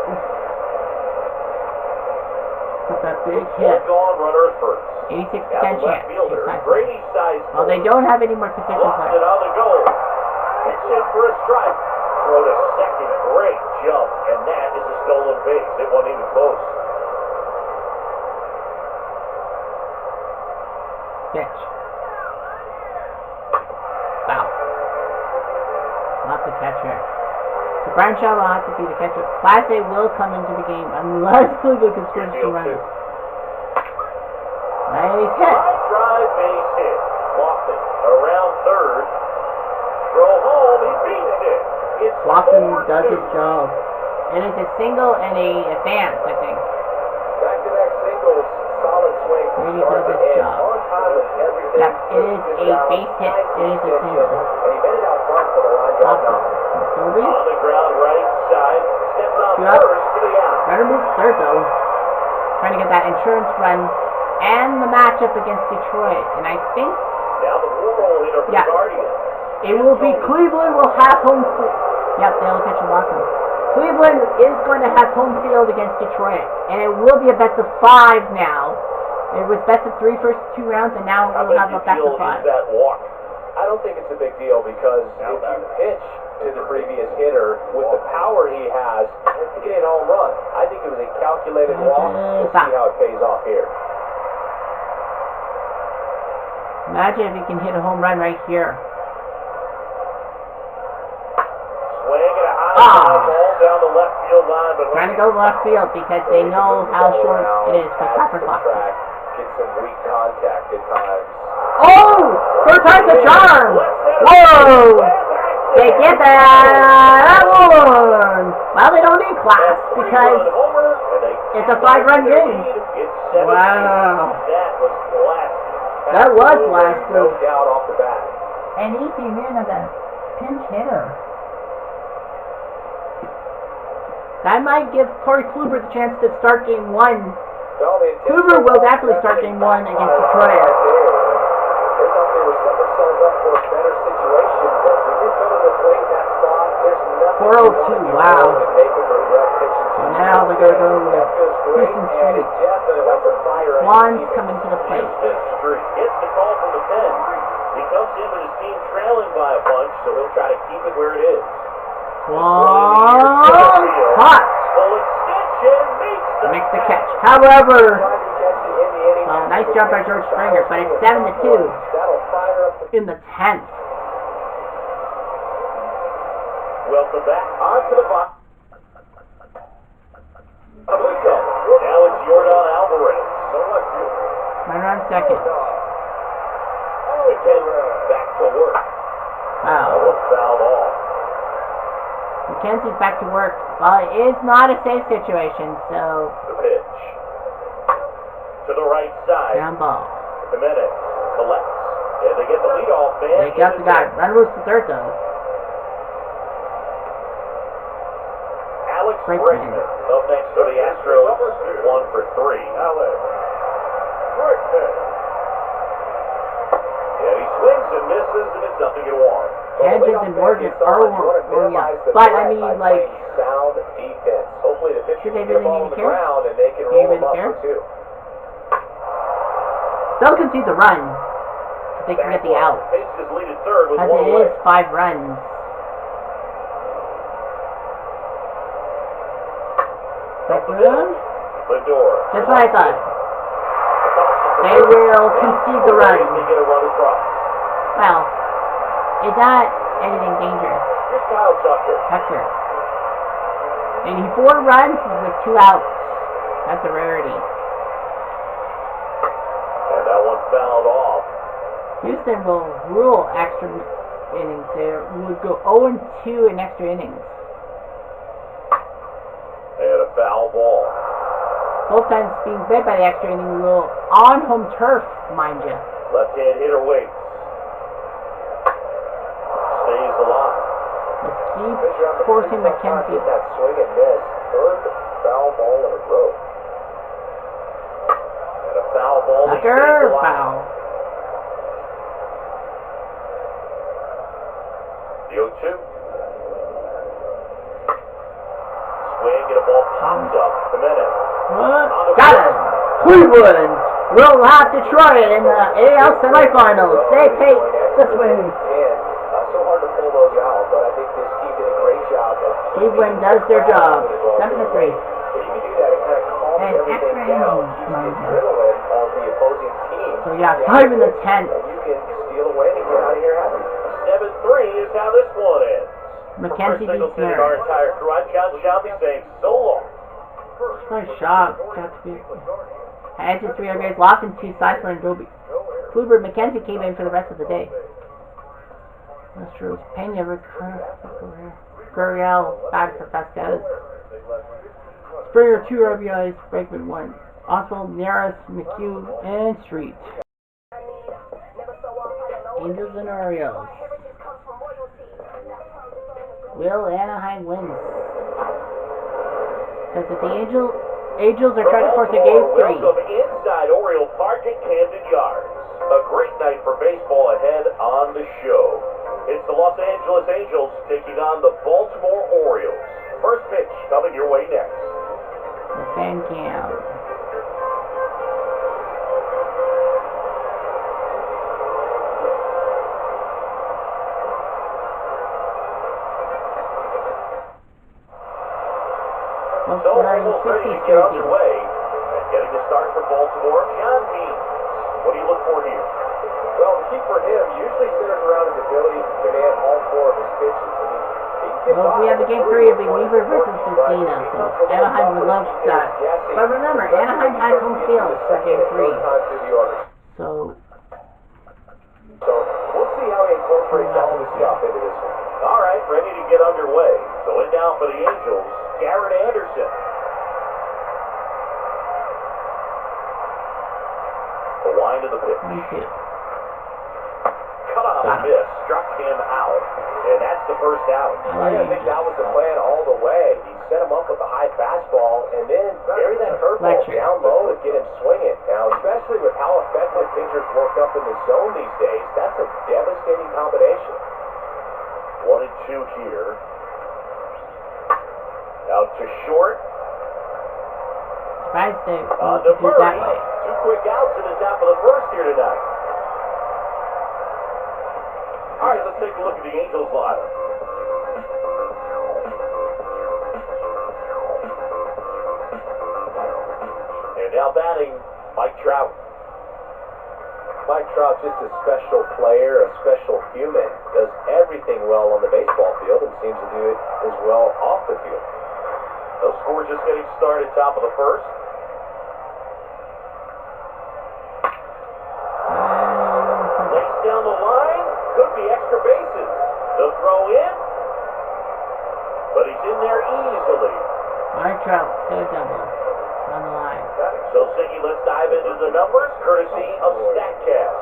Speaker 1: With that big hit.
Speaker 2: Gone, runner at first.
Speaker 1: 86% chance.
Speaker 2: Brady size.
Speaker 1: Well, they don't have any more position
Speaker 2: Lost it
Speaker 1: players.
Speaker 2: on the goal. Pitch in for a strike. Throw to second. Great jump. And that is a stolen base. It wasn't even close.
Speaker 1: Pitch. Foul. Not the catcher. So Brian Shaw will have to be the catcher. Class A will come into the game unless Kluger can score some runs. Nice hit.
Speaker 2: High drive base hit. Lofton around third. Throw home. He beats it. It's
Speaker 1: Lofton
Speaker 2: 4-2.
Speaker 1: does his job. It is a single and a advance, I think.
Speaker 3: Back-to-back singles, solid swing from
Speaker 1: Really
Speaker 3: start
Speaker 1: does
Speaker 3: to
Speaker 1: his
Speaker 3: end.
Speaker 1: job.
Speaker 3: On time with everything.
Speaker 1: Yep, it is a base hit. It is a single.
Speaker 3: And he made it out front for the line drive
Speaker 1: Lofton.
Speaker 3: knock.
Speaker 1: Kobe.
Speaker 2: On the ground, right side. Steps on
Speaker 1: Two up.
Speaker 2: first for the out.
Speaker 1: Runner moves third though. Trying to get that insurance run and the matchup against Detroit. And I think
Speaker 2: Now the 4-hole hitter for
Speaker 1: Yeah.
Speaker 2: the Guardians.
Speaker 1: it will be Cleveland will have home field. Yep, they'll catch a walk. Cleveland is going to have home field against Detroit. And it will be a best of 5 now. It was best of 3 first 2 rounds, and now
Speaker 2: How
Speaker 1: we'll
Speaker 2: big
Speaker 1: have
Speaker 2: do
Speaker 1: a
Speaker 2: you
Speaker 1: best
Speaker 2: feel
Speaker 1: of 5.
Speaker 2: is that walk?
Speaker 3: I don't think it's a big deal because if you pitch to the previous hitter with the power he has, you can hit a home run. I think it was a calculated walk. We'll see how it pays off here.
Speaker 1: Imagine if he can hit a home run right here.
Speaker 2: Swing and a high fly ball down the left field line, but
Speaker 1: Trying to go left field because they know how short it is for
Speaker 3: Add
Speaker 1: Copper
Speaker 3: some
Speaker 1: Box.
Speaker 3: track, get some weak contact at times.
Speaker 1: Oh! Third time's a charm! Whoa! They get that one! Well, they don't need class because it's a 5-run game. Wow. That was blasted.
Speaker 3: No doubt off the bat.
Speaker 1: And he came in as a pinch hitter. That might give Corey Kluber the chance to start game 1.
Speaker 3: Well,
Speaker 1: Kluber will definitely start game 1 against Detroit.
Speaker 3: They thought they were setting themselves up for a better situation, but when you're coming to play in that spot, there's nothing
Speaker 1: 402, wow.
Speaker 3: to make them regret pitching to
Speaker 1: So
Speaker 3: you.
Speaker 1: now they're going to go with
Speaker 3: That feels great,
Speaker 1: Houston
Speaker 3: and
Speaker 1: Street.
Speaker 3: it definitely lights a fire under
Speaker 1: Juan's
Speaker 3: the
Speaker 1: coming to the plate.
Speaker 2: Houston Street gets the call from the pen. He comes in with his team trailing by a bunch, so he'll try to keep it where it is.
Speaker 1: One, hot.
Speaker 2: Full extension
Speaker 1: Makes the catch. However,
Speaker 3: trying to catch it in the inning.
Speaker 1: nice job by George Springer, but it's 7-2
Speaker 3: That'll fire up the
Speaker 1: in the 10th.
Speaker 2: Welcome back onto the box. Now it's Yordan Alvarez.
Speaker 1: Runner on second.
Speaker 2: McKenzie's back to work.
Speaker 1: Wow.
Speaker 2: One fouled off.
Speaker 1: McKenzie's back to work. Well, it is not a safe situation, so
Speaker 2: The pitch. To the right side.
Speaker 1: down ball.
Speaker 2: Jimenez collects. And they get the leadoff man.
Speaker 1: They got the guy. Runner was to third, though.
Speaker 2: Alex
Speaker 1: Brinkman.
Speaker 2: Brinkman up next for the Astros. 1 for 3. Alex Brinkman. Yeah, he swings and misses, and it's nothing to one.
Speaker 1: Hedges and Morgan are yeah. But I mean, like,
Speaker 3: sound defense. Hopefully the pitcher
Speaker 1: do they
Speaker 3: can get a
Speaker 1: really
Speaker 3: ball
Speaker 1: need
Speaker 3: on
Speaker 1: to
Speaker 3: the
Speaker 1: care?
Speaker 3: ground and they can
Speaker 1: Do you
Speaker 3: roll
Speaker 1: really
Speaker 3: them up
Speaker 1: care?
Speaker 3: for two.
Speaker 1: they'll concede the run. If they can get the out.
Speaker 2: Pace is leading third with
Speaker 1: As
Speaker 2: one
Speaker 1: it
Speaker 2: away.
Speaker 1: is 5 runs.
Speaker 2: Lindor.
Speaker 1: Just what I thought. They will concede the run.
Speaker 2: They get a run across.
Speaker 1: Well, is that anything dangerous?
Speaker 2: Here's Kyle Tucker.
Speaker 1: Tucker. 84 runs with 2 outs. That's a rarity.
Speaker 2: And that one fouled off.
Speaker 1: Houston will rule extra innings there. Would go 0-2 in extra innings.
Speaker 2: And a foul ball.
Speaker 1: Both times being bid by the extra inning rule on home turf, mind you.
Speaker 2: Left-hand hitter waits. Stays alive.
Speaker 1: Let's keep forcing McKenzie.
Speaker 3: That swing and miss. Third foul ball in a row.
Speaker 2: And a foul ball. He
Speaker 1: Tucker,
Speaker 2: stays alive.
Speaker 1: foul.
Speaker 2: The 0-2. Swing and a ball popped up. Jimenez.
Speaker 1: What? Got it. Cleveland will have Detroit in the AL semifinals. They take this win.
Speaker 3: So hard to pull those out, but I think this team did a great job of
Speaker 1: Cleveland does their job. 7-3.
Speaker 3: If you can do that, it kind of calms
Speaker 1: And
Speaker 3: everything
Speaker 1: extra
Speaker 3: down.
Speaker 1: innings,
Speaker 3: Keeps
Speaker 1: mind
Speaker 3: the
Speaker 1: you.
Speaker 3: adrenaline of the opposing team.
Speaker 1: So yeah, 5 in the 10th.
Speaker 3: And you can steal a win and get out of here happy.
Speaker 2: 7-3 is how this one ends.
Speaker 1: McKenzie
Speaker 2: First
Speaker 1: beats
Speaker 2: Singleton and our
Speaker 1: Harris.
Speaker 2: entire crew. I'm John Shelby saying so long.
Speaker 1: Nice shot. Got to be. Hedges 3 RBIs, Lofton 2, Seisler and Doby. Kluber, McKenzie came in for the rest of the day. Astros, Pena, Gurriel, bad for Vasquez. Springer 2 RBIs, Bregman 1. Oswald, Neris, McHugh, and Street. Angels and Orioles. Will Anaheim win? Because if the Angels are trying to force a game 3.
Speaker 2: Welcome inside Oriole Park at Camden Yards. A great night for baseball ahead on the show. It's the Los Angeles Angels taking on the Baltimore Orioles. First pitch coming your way next.
Speaker 1: The fan cam. Well,
Speaker 2: So
Speaker 1: we're in
Speaker 2: almost ready
Speaker 1: 60s
Speaker 2: to get
Speaker 1: jerseys.
Speaker 2: underway. And getting to start for Baltimore, John Means. What do you look for here?
Speaker 3: Well, the key for him usually centers around his ability to command all 4 of his pitches. I mean, he can get
Speaker 1: Well, if
Speaker 3: by
Speaker 1: we have a
Speaker 3: with
Speaker 1: game 3,
Speaker 3: 3
Speaker 1: it'll be Weaver versus Vecina. So Anaheim would love that. But remember, Anaheim has home field for game 3. So,
Speaker 3: So we'll see how he incorporates all of his stuff into this one.
Speaker 2: All right, ready to get underway. So in now for the Angels, Garrett Anderson. The wind of the pitch.
Speaker 1: 1-2.
Speaker 2: Cut off
Speaker 1: Got him.
Speaker 2: miss struck him out, and that's the first out.
Speaker 3: I think that was the plan all the way. He set him up with a high fastball and then bury that curveball down low to get him swinging. Now, especially with how effective pitchers work up in the zone these days, that's a devastating combination.
Speaker 2: 1-2 here. Out to short.
Speaker 1: Surprised they
Speaker 2: On to
Speaker 1: do it that
Speaker 2: Murray.
Speaker 1: way.
Speaker 2: 2 quick outs in the top of the first here tonight. All right, let's take a look at the Angels lineup. And now batting, Mike Trout.
Speaker 3: Mike Trout, just a special player, a special human, does everything well on the baseball field and seems to do it as well off the field.
Speaker 2: No score, just getting started, top of the first. Lays down the line, could be extra bases. The throw in, but he's in there easily.
Speaker 1: Mike Trout, still a double on the line.
Speaker 2: So, Siggy, let's dive into the numbers, courtesy of StatCast.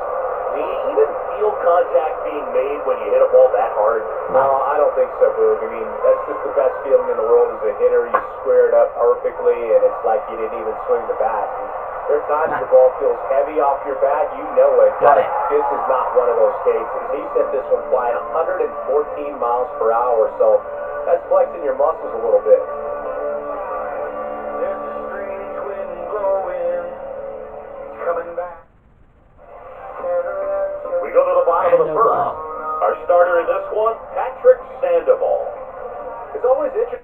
Speaker 2: Do you even feel contact being made when you hit a ball that hard?
Speaker 3: No, I don't think so, Boog. I mean, that's just the best feeling in the world as a hitter. You square it up perfectly, and it's like you didn't even swing the bat. And there are times the ball feels heavy off your bat, you know it, but this is not one of those cases. He sent this one flying 114 miles per hour, so that's flexing your muscles a little bit.
Speaker 2: There's a strange wind blowing, coming back. We go to the bottom of the first. Our starter in this one, Patrick Sandoval.
Speaker 3: It's always interesting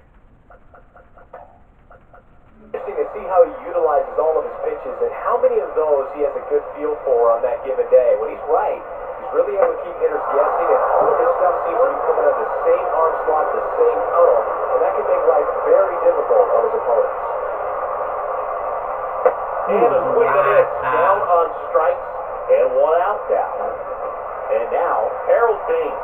Speaker 3: to see how he utilizes all of his pitches and how many of those he has a good feel for on that given day. When he's right, he's really able to keep hitters guessing, and all of his stuff seems to be coming out of the same arm slot, the same tunnel, and that can make life very difficult on his opponents.
Speaker 2: And a swing and a miss, down on strikes, and 1 out now. And now, Harold Baines.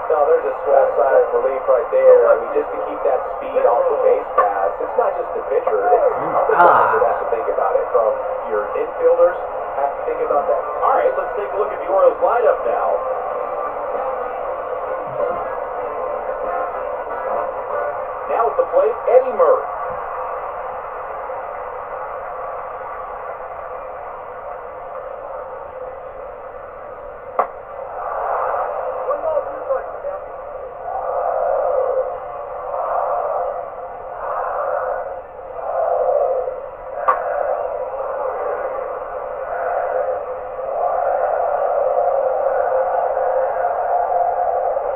Speaker 3: No, there's a swell sigh of relief right there. I mean, just to keep that speed off the base pass. It's not just the pitcher. It's other guys that have to think about it. From your infielders have to think about that.
Speaker 2: All right, let's take a look at the Orioles lineup now. Now at the plate, Eddie Murray.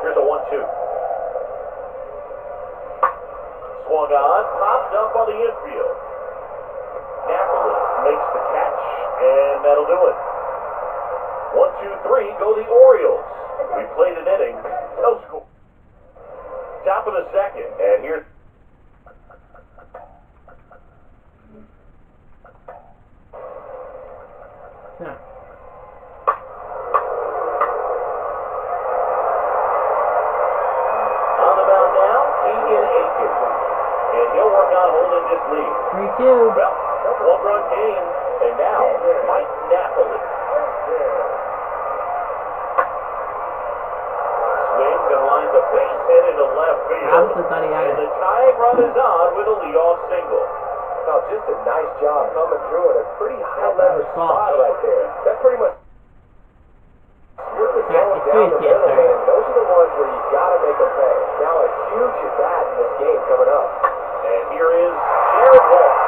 Speaker 2: Here's a 1-2. Swung on, popped up on the infield. Napoli makes the catch, and that'll do it. 1-2-3, go the Orioles. We played an inning, no score. Top of the second, and here's on the mound now, Keegan Aiken. And he'll work on holding this lead.
Speaker 1: 3-2.
Speaker 2: Well, 1-run game, and now Mike Napoli. Swings and lines a base hit into left field. And the tying run is on with a leadoff single.
Speaker 3: No, just a nice job coming through in a pretty high leverage spot right there. That pretty much split the zone down the middle, and those are the ones where you gotta make them pay. Now a huge at bat in this game coming up.
Speaker 2: And here is Jared Walsh.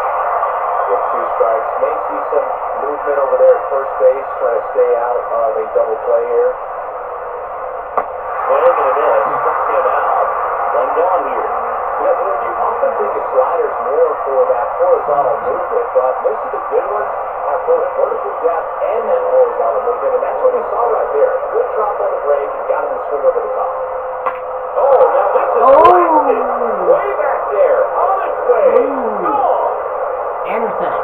Speaker 3: With 2 strikes, may see some movement over there at first base, trying to stay out of a double play here.
Speaker 2: Swing and a miss, struck him out. 1 gone here.
Speaker 3: Yeah, but you often think of sliders more for that horizontal movement, but most of the good ones have both vertical depth and that horizontal movement, and that's what we saw right there. Good drop on the break and got him to swing over the top.
Speaker 2: Oh, now this is blasted. Way back there, on its way. Gone.
Speaker 1: Anderson.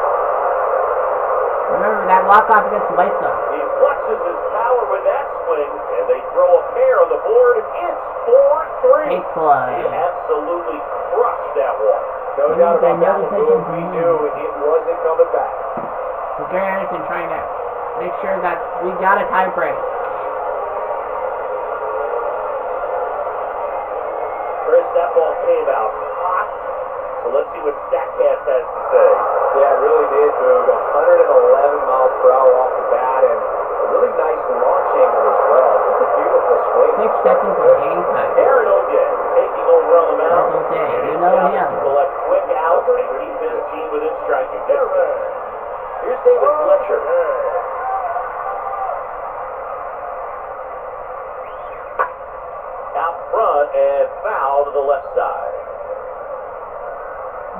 Speaker 1: Remember that walk-off against the White Sox.
Speaker 2: He flexes his power with that swing, and they throw a pair on the board. It's 4-3.
Speaker 1: Big play.
Speaker 2: He absolutely crushed that one.
Speaker 3: No doubt about that one, Boog. We knew it wasn't coming back.
Speaker 1: So Gary Anderson trying to make sure that we got a tie break.
Speaker 2: that ball came out hot. So let's see what StatCast has to say.
Speaker 3: Yeah, it really did, Boog. 111 miles per hour off the bat, and a really nice launch angle as well. Just a beautiful swing.
Speaker 1: 6 seconds of game time.
Speaker 2: Aaron O'Day taking over on the mound.
Speaker 1: O'Day,
Speaker 2: And
Speaker 1: you
Speaker 2: his
Speaker 1: know
Speaker 2: job is
Speaker 1: him.
Speaker 2: to collect quick outs and keep his team within striking distance. Here's David Fletcher. Out front and foul to the left side.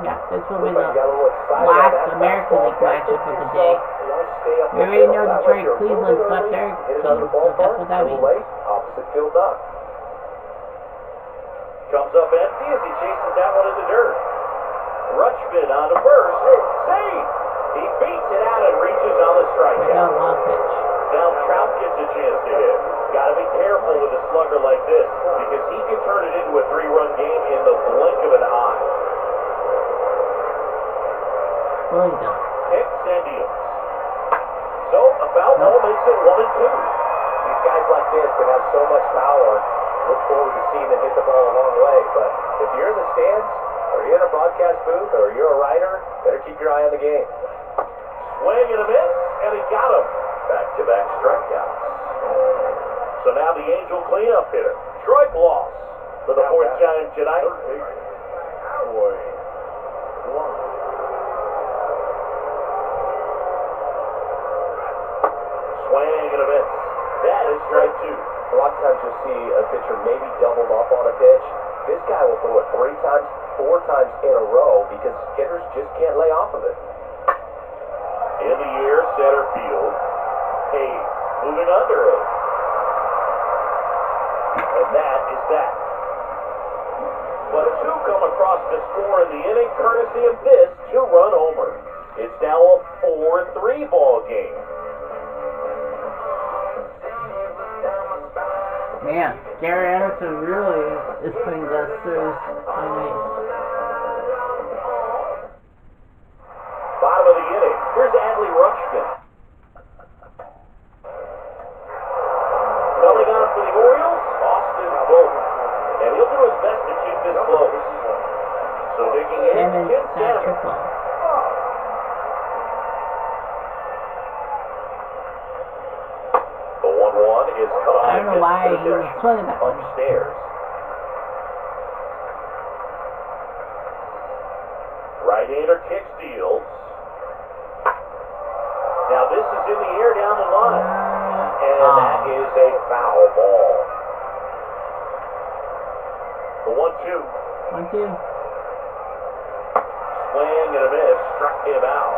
Speaker 1: Yeah, this will be the
Speaker 3: Got a little excited on
Speaker 1: last
Speaker 3: that
Speaker 1: American
Speaker 3: fastball.
Speaker 1: League matchup of the day. We already know Detroit, Cleveland swept their teams, so that's what that means.
Speaker 3: Opposite field up.
Speaker 2: Comes up empty as he chases that one in the dirt. Rutschman on to first. Save! He beats it out and reaches on the
Speaker 1: I got a
Speaker 2: strikeout.
Speaker 1: long pitch.
Speaker 2: Now Trout gets a chance to hit. Gotta be careful with a slugger like this because he can turn it into a 3-run game in the blink of an eye.
Speaker 1: Really done.
Speaker 2: Hicks and deals. So a foul ball makes it 1-2.
Speaker 3: These guys like this that have so much power, look forward to seeing them hit the ball a long way. But if you're in the stands, or you're in a broadcast booth, or you're a writer, better keep your eye on the game.
Speaker 2: Swing and a miss, and he got him. Back-to-back strikeouts. So now the Angel cleanup hitter, Troy Bloss, for the 4th time tonight. Swing and a miss. That is strike 2.
Speaker 3: A lot of times you'll see a pitcher maybe doubled up on a pitch. This guy will throw it 3 times, 4 times in a row because hitters just can't lay off of it.
Speaker 2: In the air, center field. Hayes moving under it. And that is that. But 2 come across to score in the inning courtesy of this 2-run homer. It's now a 4-3 ball game.
Speaker 1: Man, Gary Anderson really is putting the Stros on base.
Speaker 2: Bottom of the inning. Here's Adley Rutschman. Coming on for the Orioles, Austin Vogt. And he'll do his best to keep this close. So digging in,
Speaker 1: Simmons
Speaker 2: Kim
Speaker 1: that
Speaker 2: Salmon.
Speaker 1: triple.
Speaker 2: The 1-1 is cut off.
Speaker 1: I don't know why he was swinging that one.
Speaker 2: Upstairs. Right-hander kick steals. Now this is in the air down the line. And that is a foul ball. The 1-2.
Speaker 1: 1-2.
Speaker 2: Swing and a miss. Struck him out.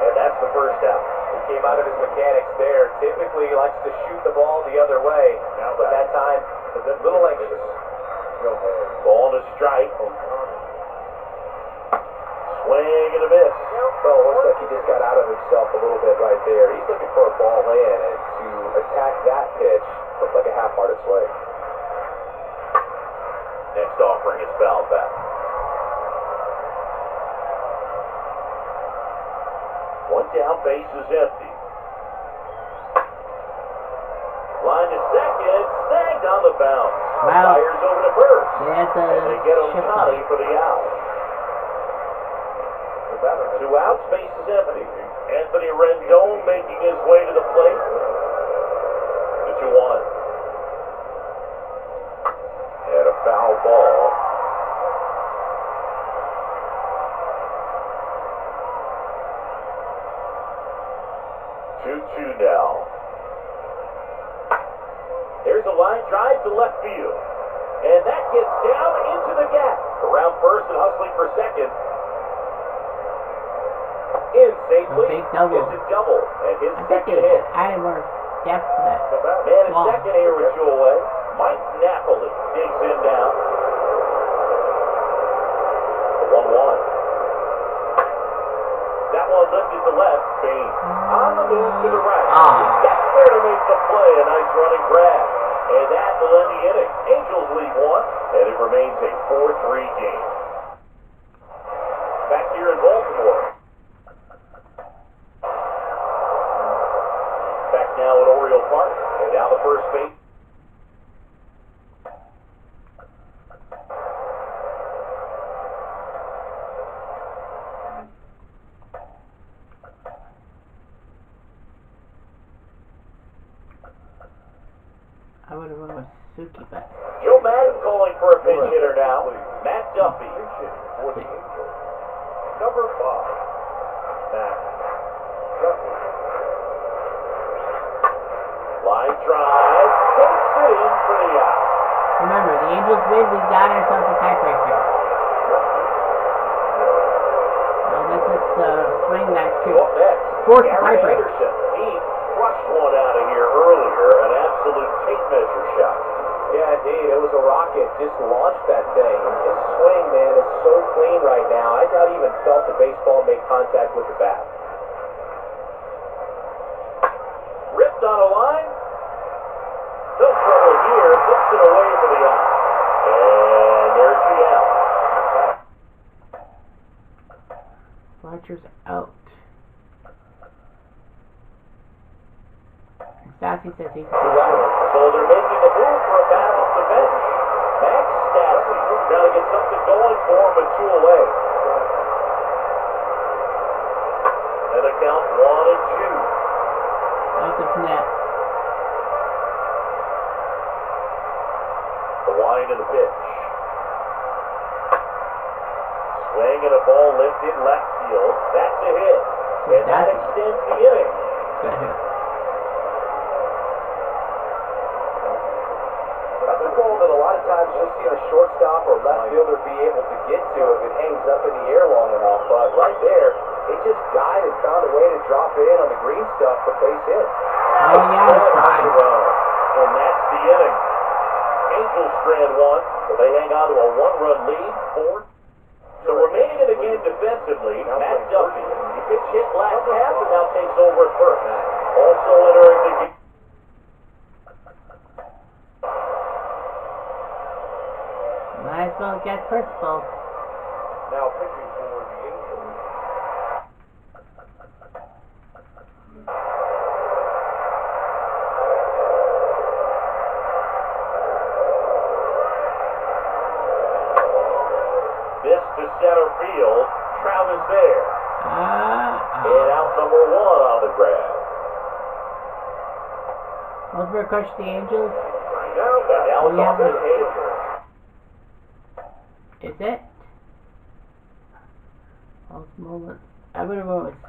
Speaker 2: And that's the first out.
Speaker 3: He came out of his mechanics there. Typically he likes to shoot the ball the other way, but that time was a little anxious.
Speaker 2: Ball to strike. Swing and a miss.
Speaker 3: Well, it looks like he just got out of himself a little bit right there. He's looking for a ball in, and to attack that pitch looked like a half-hearted swing.
Speaker 2: Next offering is fouled back. One down, base is empty. Line to second, snagged on the bounce.
Speaker 1: Wow.
Speaker 2: Fires over to first.
Speaker 1: They had to
Speaker 2: And they get
Speaker 1: shift
Speaker 2: Alumni
Speaker 1: up.
Speaker 2: for the out. 2 outs, base is empty. Anthony Rendon making his way to the plate. The 2-1. And a foul ball. Now. There's a line drive to left field. And that gets down into the gap. Around first and hustling for second. In safely.
Speaker 1: A big double.
Speaker 2: It's a double. And his
Speaker 1: I think
Speaker 2: second
Speaker 1: they
Speaker 2: hit.
Speaker 1: added more depth to that.
Speaker 2: Man at
Speaker 1: Wow.
Speaker 2: second here with 2 away. Mike Napoli digs in down. The 1-1. That one lifted to left. Baines on the move to the right. He gets there to make the play. A nice running grab. And that will end the inning. Angels lead 1, and it remains a 4-3 game. Back here in Baltimore. Back now at Oriole Park. And now the first base.
Speaker 1: I would have went with Suki, but
Speaker 2: Joe Madden calling for a pinch hitter now. Matt Duffy. Number 5. Matt Duffy. Line drive. Takes it in for the out.
Speaker 1: remember, the Angels win, we got ourselves a tiebreaker. So this is swing that could force a tiebreaker.
Speaker 2: He crushed one out of here earlier. An absolute tape measure shot.
Speaker 3: Yeah, indeed. It was a rocket. Just launched that thing. His swing, man, is so clean right now. I not even felt the baseball make contact with the bat.
Speaker 2: Ripped on a line. No trouble here. Puts it away for the out. And there's the out.
Speaker 1: Fletcher's out. Sassy says he can do it.
Speaker 2: So they're making a move for a bat off the bench. Max Stassi trying to get something going for him, but 2 away. And a count 1-2.
Speaker 1: Out of net.
Speaker 2: The line of the pitch. Swing and a ball lifted left field. That's a hit. And that extends the inning.
Speaker 1: Good hit.
Speaker 3: That's a ball that a lot of times you'll see the shortstop or left fielder be able to get to if it hangs up in the air long enough. But right there, it just died and found a way to drop in on the green stuff for base hit.
Speaker 1: Oh, yeah, that's right.
Speaker 2: And that's the inning. Angels strand 1, but they hang on to a 1-run lead. 4. So remaining in the game defensively, Matt Duffy. He pitched hit last half and now takes over at first. Also entering the game.
Speaker 1: Might as well get Crystal.
Speaker 3: Now pitching for the Angels.
Speaker 2: This to center field. Trout is there. And out number 1 on the grab.
Speaker 1: Osborne coached the Angels.
Speaker 2: Now it's off the table.
Speaker 1: Is it? Mullins. I would have went with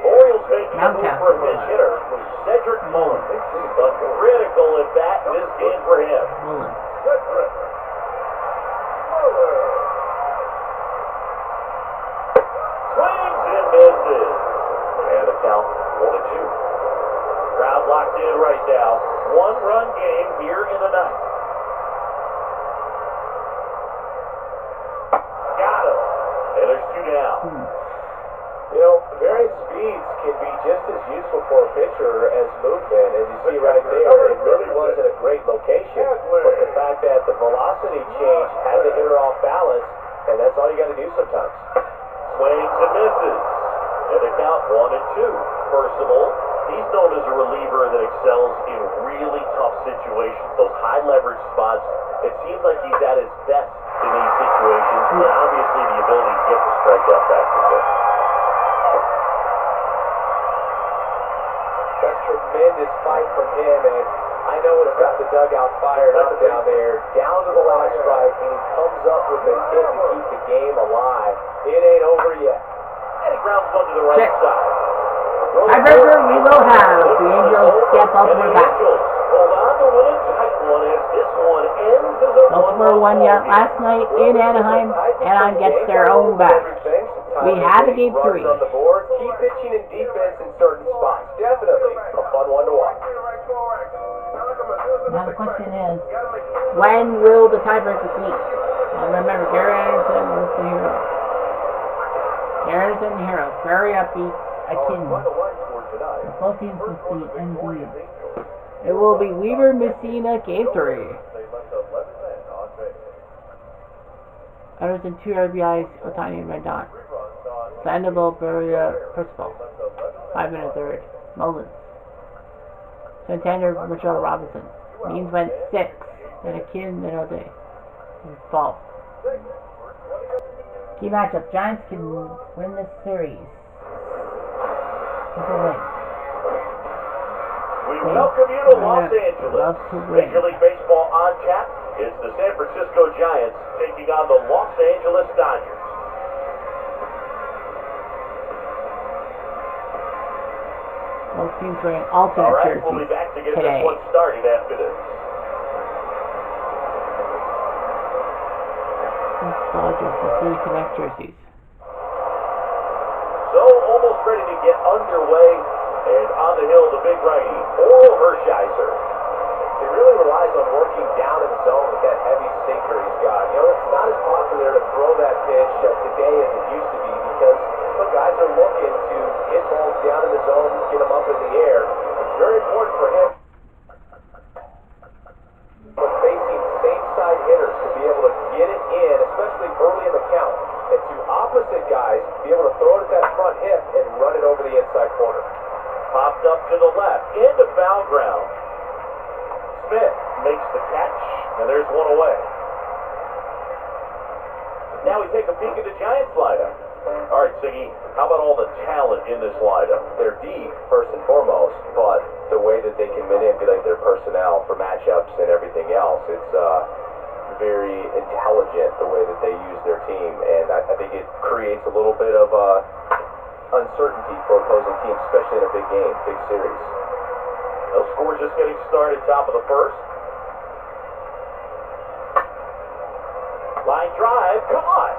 Speaker 2: Orioles making a move for a
Speaker 1: Mountcastle.
Speaker 2: pinch hitter. Cedric Mullins. A critical at bat in this game for him.
Speaker 1: Mullins.
Speaker 2: Swings and misses. And the count 1-2. Crowd locked in right now. 1-run game here in the ninth. Got him. And there's 2 down.
Speaker 3: You know, varied speeds can be just as useful for a pitcher as movement. As you see right there, it really wasn't a great location. But the fact that the velocity change had the hitter off balance, and that's all you got to do sometimes.
Speaker 2: Swings and misses. And the count 1-2. Personal. He's known as a reliever that excels in really tough situations. Those high leverage spots. It seems like he's at his best in these situations. And obviously the ability to get the strikeout factor there.
Speaker 3: That's tremendous fight from him, and I know it's got the dugout fired up down there, down to the last strike, and he comes up with a hit to keep the game alive. It ain't over yet.
Speaker 2: And he grounds one to the right side.
Speaker 1: Tiebreaker we will have. The Angels step up
Speaker 2: And
Speaker 1: for
Speaker 2: the
Speaker 1: back.
Speaker 2: Angels hold on to win a tight one as this one ends as a
Speaker 1: Baltimore won yet last night in Anaheim. Anaheim gets their own back. We have a game 3.
Speaker 3: On the board, keep pitching and defense in certain spots. Definitely a fun one to watch.
Speaker 1: Now the question is, when will the tiebreaker be? Well, remember, Gary Anderson was the hero. Gary Anderson, the hero. Very upbeat. Akin. Both teams complete indeed. It will be Weaver Messina game 3. Anderson 2 RBIs, Otani and Rendon. Sandoval, Beria, Percival. 5 in the 3rd. Mullins. Santander, Michelle Robinson. Means went 6. Then Akin, then O'Day. Fall. Key matchup. Giants can win this series.
Speaker 2: We welcome you to Los Angeles.
Speaker 1: Love to win.
Speaker 2: Major League Baseball on tap is the San Francisco Giants taking on the Los Angeles Dodgers.
Speaker 1: Both teams wearing alternate
Speaker 2: All right,
Speaker 1: jerseys
Speaker 2: we'll be back to get
Speaker 1: today.
Speaker 2: this one started after this.
Speaker 1: These Dodgers, the City Connect jerseys.
Speaker 2: So, almost ready to get underway, and on the hill, the big righty, Oral Hershiser.
Speaker 3: He really relies on working down in the zone with that heavy sinker he's got. You know, it's not as popular to throw that pitch today as it used to be because guys are looking to hit balls down in the zone, get them up in the air. It's very important for him when facing same-side hitters to be able to get it in, especially early in the count, and to opposite guys be able to throw it at that front hip and run it over the inside corner.
Speaker 2: Popped up to the left, into foul ground. Smith makes the catch, and there's one away. Now we take a peek at the Giants lineup. All right, Siggy, how about all the talent in this lineup?
Speaker 3: They're deep, first and foremost, but the way that they can manipulate their personnel for matchups and everything else, it's very intelligent the way that they use their team, and I think it creates a little bit of uncertainty for opposing teams, especially in a big game, big series.
Speaker 2: No score, just getting started, top of the first. Line drive, come on!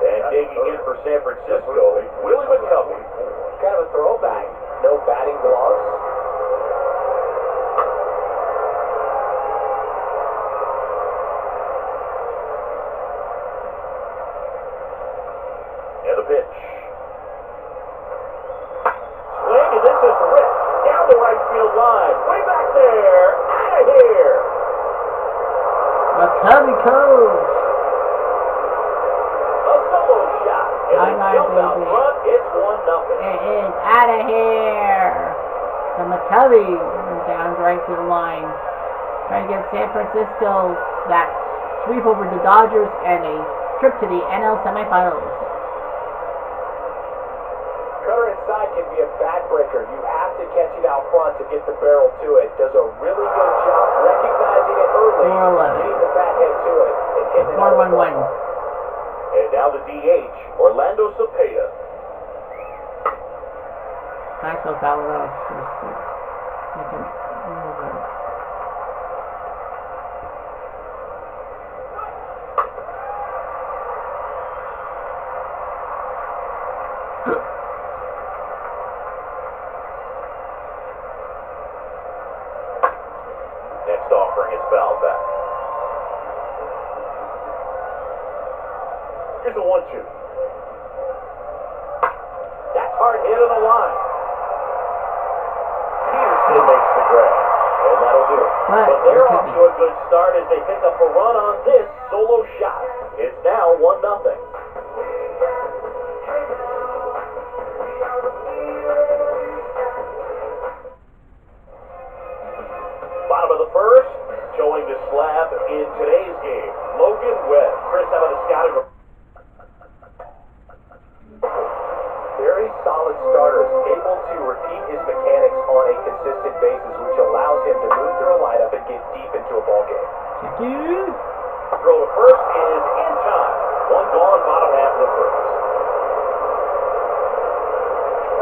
Speaker 2: And digging in for San Francisco, Willie McCovey.
Speaker 3: Kind of a throwback. No batting gloves.
Speaker 2: And the pitch. Swing, and this is ripped down the right field line. Way back there, out of here.
Speaker 1: McCovey Cove.
Speaker 2: A solo shot. And they jump out
Speaker 1: baby.
Speaker 2: front. It's 1-0.
Speaker 1: It is out of here. So McCovey down right to the line. Trying to get San Francisco that sweep over the Dodgers and a trip to the NL semifinals.
Speaker 3: Cutter inside can be a backbreaker. You have to catch it out front to get the barrel to it. Does a really good job recognizing it early,
Speaker 1: 4-11.
Speaker 3: getting the bat head to it, and hitting it.
Speaker 1: 4-1-1.
Speaker 2: And now the DH, Orlando Cepeda.
Speaker 1: Maxwell fouled off.
Speaker 2: Next offering is fouled back. Here's a 1-2. That's hard hit on the line. Peterson makes the grab, and that'll do it. But they're off to a good start as they pick up a run on this solo shot. It's now 1-0. Bottom of the first, showing the slab in today's game. Logan Webb. Chris, how about a scouting report?
Speaker 3: Very solid starter, able to repeat his mechanics on a consistent basis, which allows him to move through a lineup and get deep into a ball game.
Speaker 2: Throw to first is in time. One gone, bottom half of the first.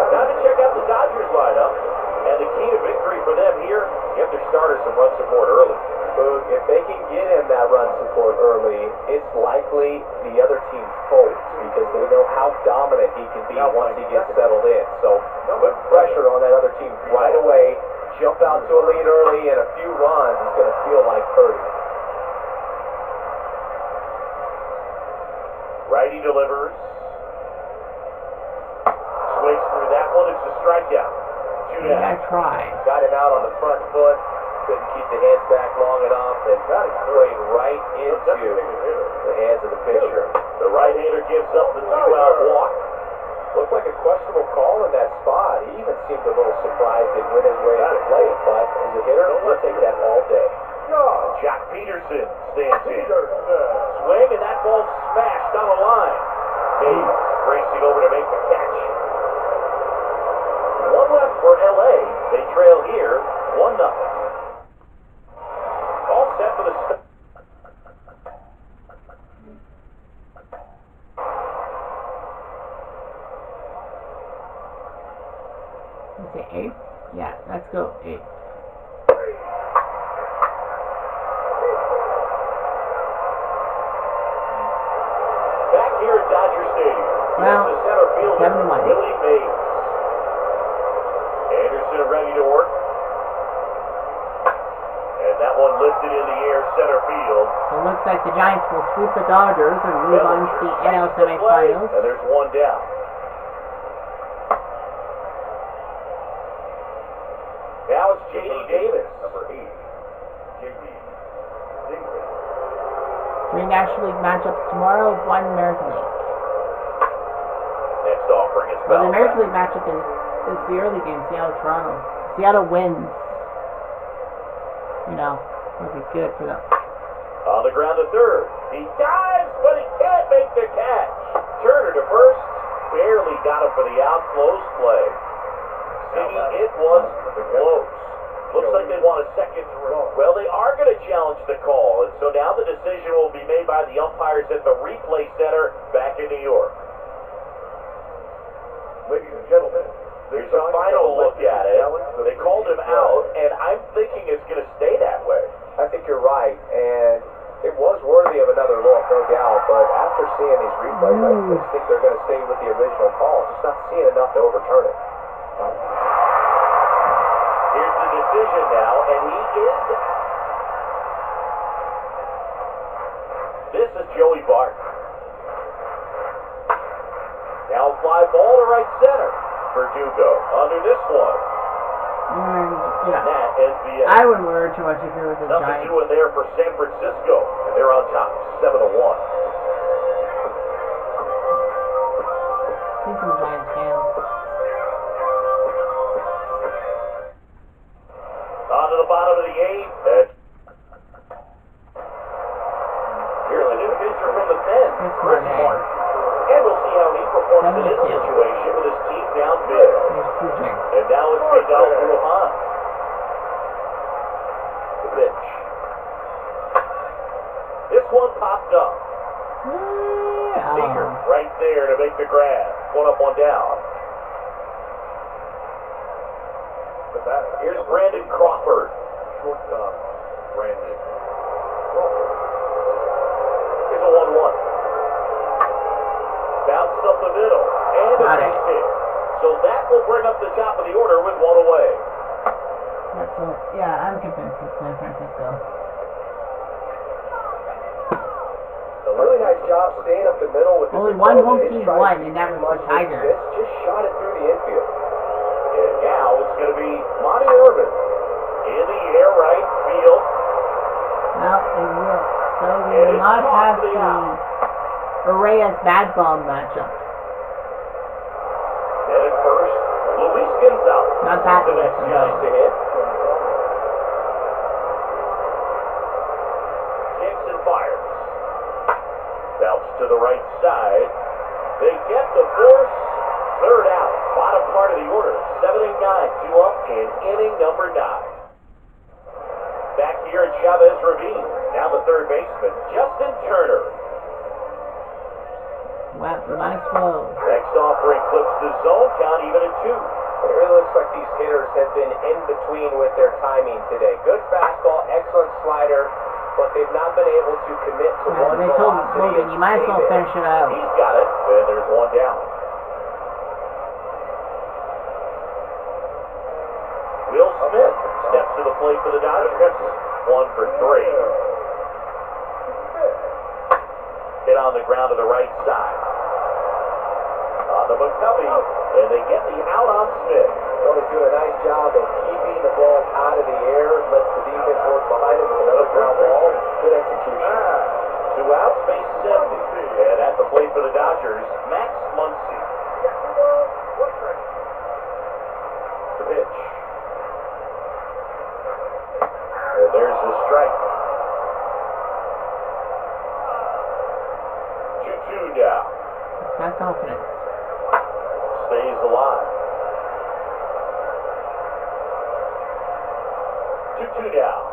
Speaker 2: Time to check out the Dodgers lineup. And the key to victory for them here, get their starters some run support early.
Speaker 3: Boog, if they can get him that run support early, it's likely the other team folds because they know how dominant he can be once he gets settled in. So put pressure on that other team right away, jump out to a lead early, and a few runs is going to feel like 30.
Speaker 2: Righty delivers. Swings through that one. It's a strikeout.
Speaker 1: I tried.
Speaker 3: Got him out on the front foot, couldn't keep the hands back long enough, and played right into the hands of the pitcher.
Speaker 2: The right-hander gives up the 2-out walk.
Speaker 3: Looked like a questionable call in that spot. He even seemed a little surprised it went his way to the plate, but as a hitter, he'll take that all day.
Speaker 2: Jack Peterson stands in. Swing, and that ball smashed on the line. Davis racing over to make the catch. One left for LA. They trail here, 1-0. All set for the start.
Speaker 1: Is it 8? Yeah, let's go 8.
Speaker 2: Back here at Dodger Stadium.
Speaker 1: Well,
Speaker 2: Here's the center fielder,
Speaker 1: 7-1.
Speaker 2: Willie Mays. Anderson ready to work. And that one lifted in the air, center field.
Speaker 1: So it looks like the Giants will sweep the Dodgers and move on to the NL semifinals.
Speaker 2: And there's one down. Now it's J.D. Davis. Number 8. J.D. Davis.
Speaker 1: 3 National League matchups tomorrow, 1 American League.
Speaker 2: Next offering is
Speaker 1: Well, the
Speaker 2: foul.
Speaker 1: American League matchup is the early game, Seattle-Toronto. Seattle wins. You know, it'll be good for them.
Speaker 2: On the ground to third. He dives, but he can't make the catch. Turner to first. Barely got him for the out. Close play. See, it was close. Looks like they want a second throw. Well, they are going to challenge the call, and so now the decision will be made by the umpires at the replay center back in New York. Ladies and gentlemen, there's a final look at it. They called him out, and I'm thinking it's going to stay that way.
Speaker 3: I think you're right, and it was worthy of another look, no doubt, but after seeing these replays, I just think they're going to stay with the original call, just not seeing enough to overturn it.
Speaker 2: Here's the decision now, and he is out. This is Joey Bart. Now fly ball to right center. Verdugo under this one.
Speaker 1: And,
Speaker 2: And
Speaker 1: yeah,
Speaker 2: that ends the end.
Speaker 1: I wouldn't worry too much if you're with the
Speaker 2: Nothing
Speaker 1: Giants.
Speaker 2: doing there for San Francisco. They're on top, 7-1.
Speaker 1: See some Giants fans.
Speaker 2: On to the bottom of the 8th. Here's a new pitcher from the pen, Chris Martin. And we'll see how he performs in this
Speaker 1: 72.
Speaker 2: situation with his team down big.
Speaker 1: There's Pujan.
Speaker 2: And now it's Miguel Ruhan. The pitch. This one popped up. Seager right there to make the grab. 1 up, 1 down. Here's Brandon Crawford. Shortstop, Brandon Crawford. Here's a 1-1. Bounced up the middle. And a base hit. So that will bring up the top of the order with 1 away.
Speaker 1: That's all. Yeah, I'm convinced it's San Francisco.
Speaker 3: A really nice job staying up the middle with
Speaker 1: Only
Speaker 3: this
Speaker 1: one home
Speaker 3: approach.
Speaker 1: team
Speaker 3: Tried to
Speaker 1: won,
Speaker 3: keep
Speaker 1: and that
Speaker 3: too
Speaker 1: was
Speaker 3: much
Speaker 1: the Tigers.
Speaker 3: distance, just shot it through the infield.
Speaker 2: And now it's going to be Monty Irvin in the air right field.
Speaker 1: Well, they will. So we
Speaker 2: And
Speaker 1: will
Speaker 2: it's
Speaker 1: not
Speaker 2: off
Speaker 1: have
Speaker 2: the
Speaker 1: the
Speaker 2: out.
Speaker 1: Arraez Bad Bomb matchup.
Speaker 2: And at first, Luis Gonzalez.
Speaker 1: Not that
Speaker 2: The
Speaker 1: one,
Speaker 2: next
Speaker 1: no.
Speaker 2: guy to hit. Kicks and fires. Bounce to the right side. They get the force. Third out. Bottom part of the order. 7 and 9. 2 up in inning number 9. Back here at Chavez Ravine. Now the third baseman, Justin Turner.
Speaker 1: Well, nice blow.
Speaker 2: Next offering clips the zone count even at 2.
Speaker 3: It really looks like these hitters have been in between with their timing today. Good fastball, excellent slider, but they've not been able to commit to one
Speaker 1: They told
Speaker 3: velocity
Speaker 1: Logan,
Speaker 3: and
Speaker 1: you might as
Speaker 3: stay
Speaker 1: well
Speaker 3: there.
Speaker 1: finish it out.
Speaker 2: He's got it, and there's 1 down. Will Smith steps to the plate for the Dodgers. 1 for 3. Hit on the ground to the right side. On to McCovey, and they get the out on Smith.
Speaker 3: Tony's doing a nice job of keeping the ball out of the air, lets the defense work behind him with another ground ball. Good execution.
Speaker 2: 2 outs, base 70. And at the plate for the Dodgers, Max Muncy. The pitch. And there's the strike. 2-2 now.
Speaker 1: It's got confidence.
Speaker 2: stays alive. 2-2 now.